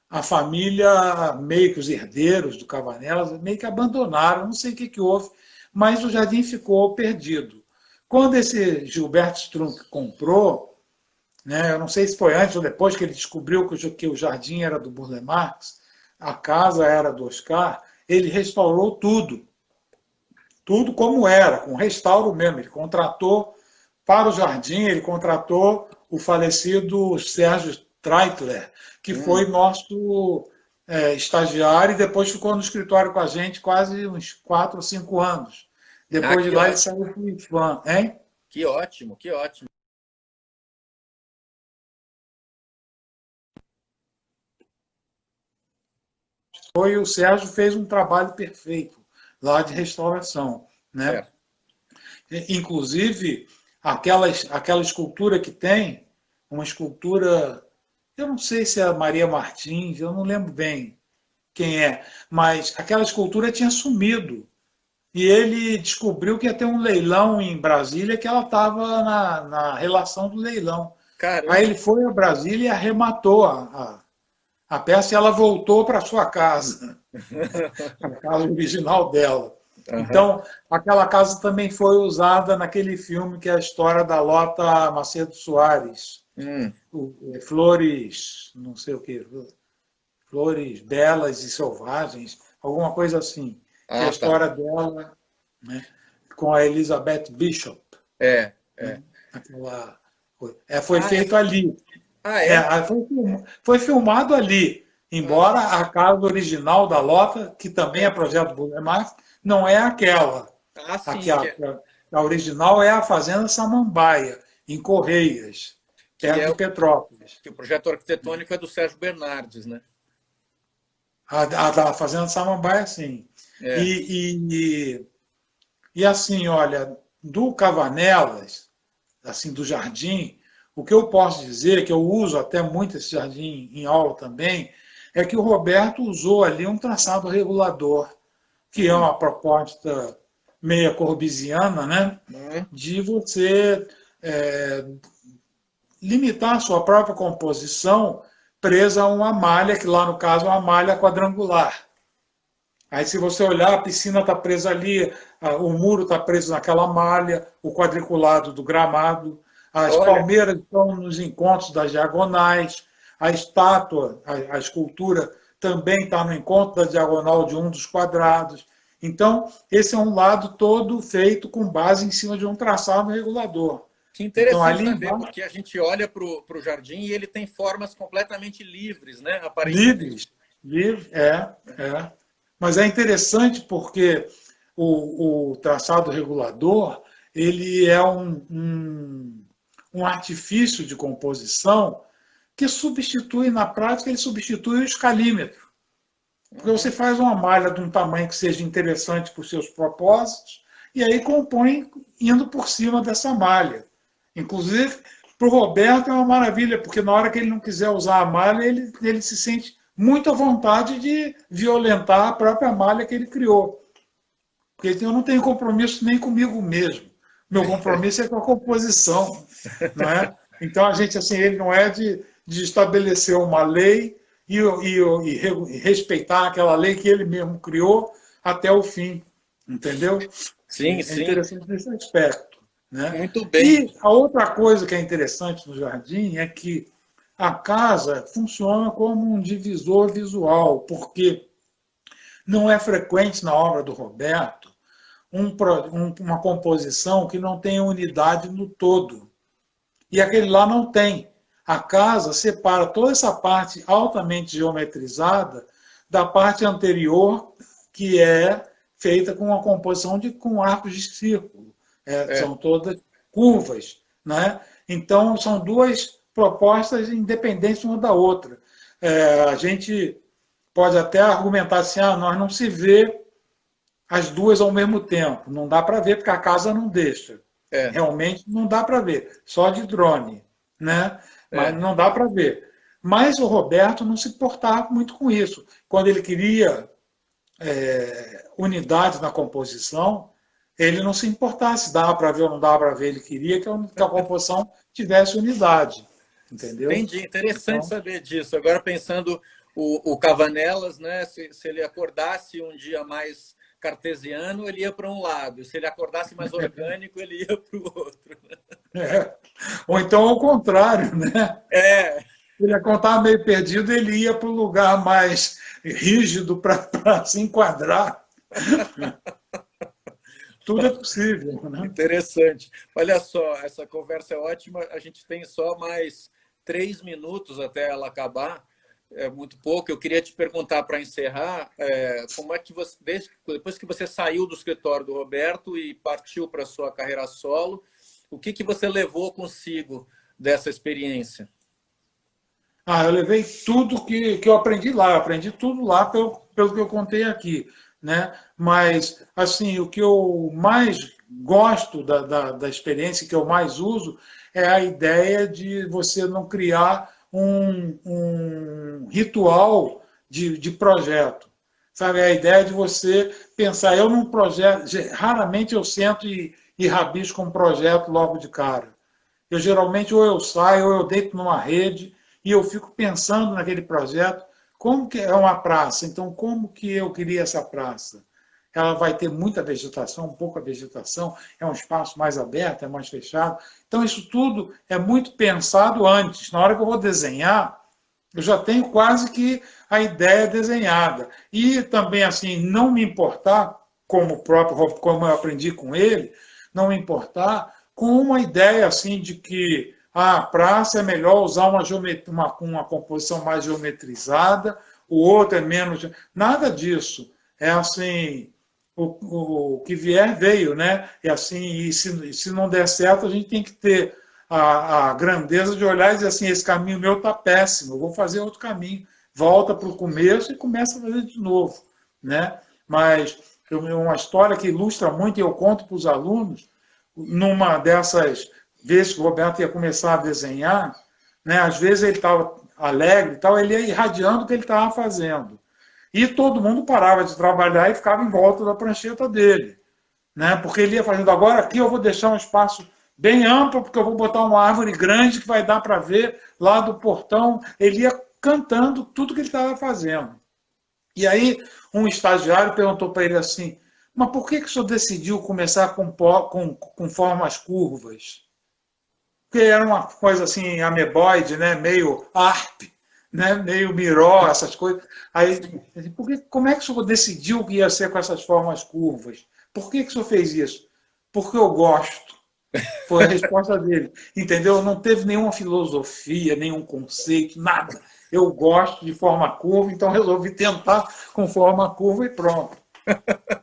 a família, meio que os herdeiros do Cavanellas, meio que abandonaram, não sei o que, que houve, mas o jardim ficou perdido. Quando esse Gilberto Strunk comprou, né, eu não sei se foi antes ou depois que ele descobriu que o jardim era do Burle Marx, a casa era do Oscar, ele restaurou tudo, tudo como era, com restauro mesmo. Ele contratou para o jardim, ele contratou o falecido Sérgio Treitler, que foi Hum. nosso estagiário e depois ficou no escritório com a gente quase uns 4 ou 5 anos. Ah, Depois de que lá ele ótimo, saiu para o IFAM, hein? que ótimo, que ótimo. Foi o Sérgio fez um trabalho perfeito lá de restauração, né? Certo. Inclusive aquela escultura que tem, uma escultura, eu não sei se é a Maria Martins, eu não lembro bem quem é, mas aquela escultura tinha sumido. E ele descobriu que ia ter um leilão em Brasília, que ela estava na relação do leilão. Aí ele Caramba. foi a Brasília e arrematou a peça e ela voltou para sua casa, a casa original dela. Aham. Então, aquela casa também foi usada naquele filme que é a história da Lota Macedo Soares, Hum. Flores, não sei o quê, Flores Belas e Selvagens, alguma coisa assim, que é a Ah, tá. história dela, né, com a Elizabeth Bishop. É, Né, é. aquela, foi Ah, é. feito ali. Ah, é? Foi filmado ali, embora Ah, a casa original da Lota, que também é é. projeto Burle Marx, não é aquela. Ah, Aqui, sim, a original é a Fazenda Samambaia, em Correias, que perto é de Petrópolis. que o projeto arquitetônico é do Sérgio Bernardes, né? A da Fazenda Samambaia, sim. É. E, e assim, olha, do Cavanellas, assim, do jardim, o que eu posso dizer, que eu uso até muito esse jardim em aula também, é que o Roberto usou ali um traçado regulador, que é Hum, uma proposta meia corbusiana, né? hum. De você é, limitar a sua própria composição presa a uma malha, que lá no caso é uma malha quadrangular. Aí, se você olhar, a piscina está presa ali, o muro está preso naquela malha, o quadriculado do gramado, as Olha, palmeiras estão nos encontros das diagonais, a estátua, a escultura também está no encontro da diagonal de um dos quadrados. Então, esse é um lado todo feito com base em cima de um traçado regulador. que Então, interessante ali saber, embaixo, porque a gente olha para o jardim e ele tem formas completamente livres, né? Aparentemente. livres, livres, é. Mas é interessante porque o traçado regulador ele é um artifício de composição que substitui, na prática, ele substitui o escalímetro. Porque você Uhum. faz uma malha de um tamanho que seja interessante para os seus propósitos e aí compõe indo por cima dessa malha. Inclusive, para o Roberto é uma maravilha, porque na hora que ele não quiser usar a malha, ele se sente muito à vontade de violentar a própria malha que ele criou. Porque eu não tenho compromisso nem comigo mesmo. Meu compromisso é com a composição, não é? Então a gente assim, ele não é de estabelecer uma lei e respeitar aquela lei que ele mesmo criou até o fim, entendeu? Sim, É sim. interessante nesse aspecto, né? Muito bem. E a outra coisa que é interessante no jardim é que a casa funciona como um divisor visual, porque não é frequente na obra do Roberto uma composição que não tenha unidade no todo. E aquele lá não tem. A casa separa toda essa parte altamente geometrizada da parte anterior, que é feita com uma composição com arcos de círculo. É. São todas curvas. Né? Então, são propostas independentes uma da outra. A gente pode até argumentar assim, nós não se vê as duas ao mesmo tempo. Não dá para ver, porque a casa não deixa. Realmente não dá para ver, só de drone, né? Mas não dá para ver. Mas o Roberto não se importava muito com isso. Quando ele queria unidades na composição, ele não se importava se dava para ver ou não dava para ver. Ele queria que a composição tivesse unidade. Entendeu? Entendi, interessante saber disso. Agora pensando o Cavanelas, né? Se ele acordasse um dia mais cartesiano, ele ia para um lado. Se ele acordasse mais orgânico, ele ia para o outro. Ou então ao contrário, né? Se ele estava meio perdido, ele ia para o lugar mais rígido para se enquadrar. Tudo é possível. Né? Interessante. Olha só, essa conversa é ótima. A gente tem só mais 3 minutos até ela acabar. É muito pouco. Eu queria te perguntar, para encerrar, como é que você, depois que você saiu do escritório do Roberto e partiu para a sua carreira solo, o que você levou consigo dessa experiência? Eu levei tudo que eu aprendi lá. Eu aprendi tudo lá pelo que eu contei aqui. Né? Mas, assim, o que eu mais gosto da experiência, que eu mais uso, é a ideia de você não criar um ritual de projeto. Sabe? A ideia de você pensar, eu num projeto, raramente eu sento e rabisco um projeto logo de cara. Eu geralmente ou eu saio ou eu deito numa rede e eu fico pensando naquele projeto. Como que é uma praça? Então, como que eu queria essa praça? Ela vai ter muita vegetação, pouca vegetação, é um espaço mais aberto, é mais fechado. Então, isso tudo é muito pensado antes. Na hora que eu vou desenhar, eu já tenho quase que a ideia desenhada. E também, assim, não me importar, como eu aprendi com ele, não me importar com uma ideia assim de que a praça é melhor usar uma composição mais geometrizada, o outro é menos. Nada disso. É assim, o que vier veio, né? E assim, e se não der certo, a gente tem que ter a grandeza de olhar e dizer assim, esse caminho meu está péssimo, eu vou fazer outro caminho. Volta para o começo e começa a fazer de novo, né? Mas uma história que ilustra muito, e eu conto para os alunos, numa dessas vezes que o Roberto ia começar a desenhar, né, às vezes ele estava alegre e tal, ele ia irradiando o que ele estava fazendo. E todo mundo parava de trabalhar e ficava em volta da prancheta dele. Né, porque ele ia fazendo, agora aqui eu vou deixar um espaço bem amplo, porque eu vou botar uma árvore grande que vai dar para ver lá do portão. Ele ia cantando tudo que ele estava fazendo. E aí um estagiário perguntou para ele assim, mas por que o senhor decidiu começar com formas curvas? Porque era uma coisa assim, ameboide, né? Meio ARP, né? Meio Miró, essas coisas. Aí, como é que o senhor decidiu que ia ser com essas formas curvas? Por que o senhor fez isso? Porque eu gosto. Foi a resposta dele. Entendeu? Não teve nenhuma filosofia, nenhum conceito, nada. Eu gosto de forma curva, então resolvi tentar com forma curva e pronto.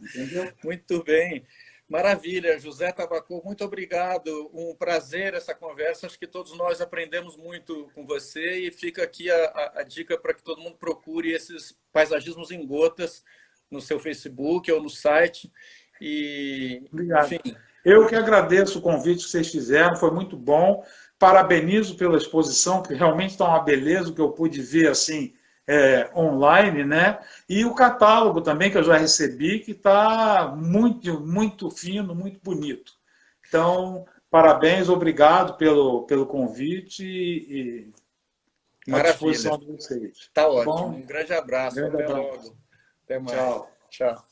Entendeu? Muito bem. Maravilha. José Tabacô, muito obrigado. Um prazer essa conversa. Acho que todos nós aprendemos muito com você e fica aqui a dica para que todo mundo procure esses paisagismos em gotas no seu Facebook ou no site. Obrigado. Enfim. Eu que agradeço o convite que vocês fizeram, foi muito bom. Parabenizo pela exposição, que realmente está uma beleza, o que eu pude ver assim online, né? E o catálogo também, que eu já recebi, que está muito, muito fino, muito bonito. Então, parabéns, obrigado pelo convite e à disposição de vocês. Está ótimo. Um grande abraço. Até logo. Até mais. Tchau. Tchau.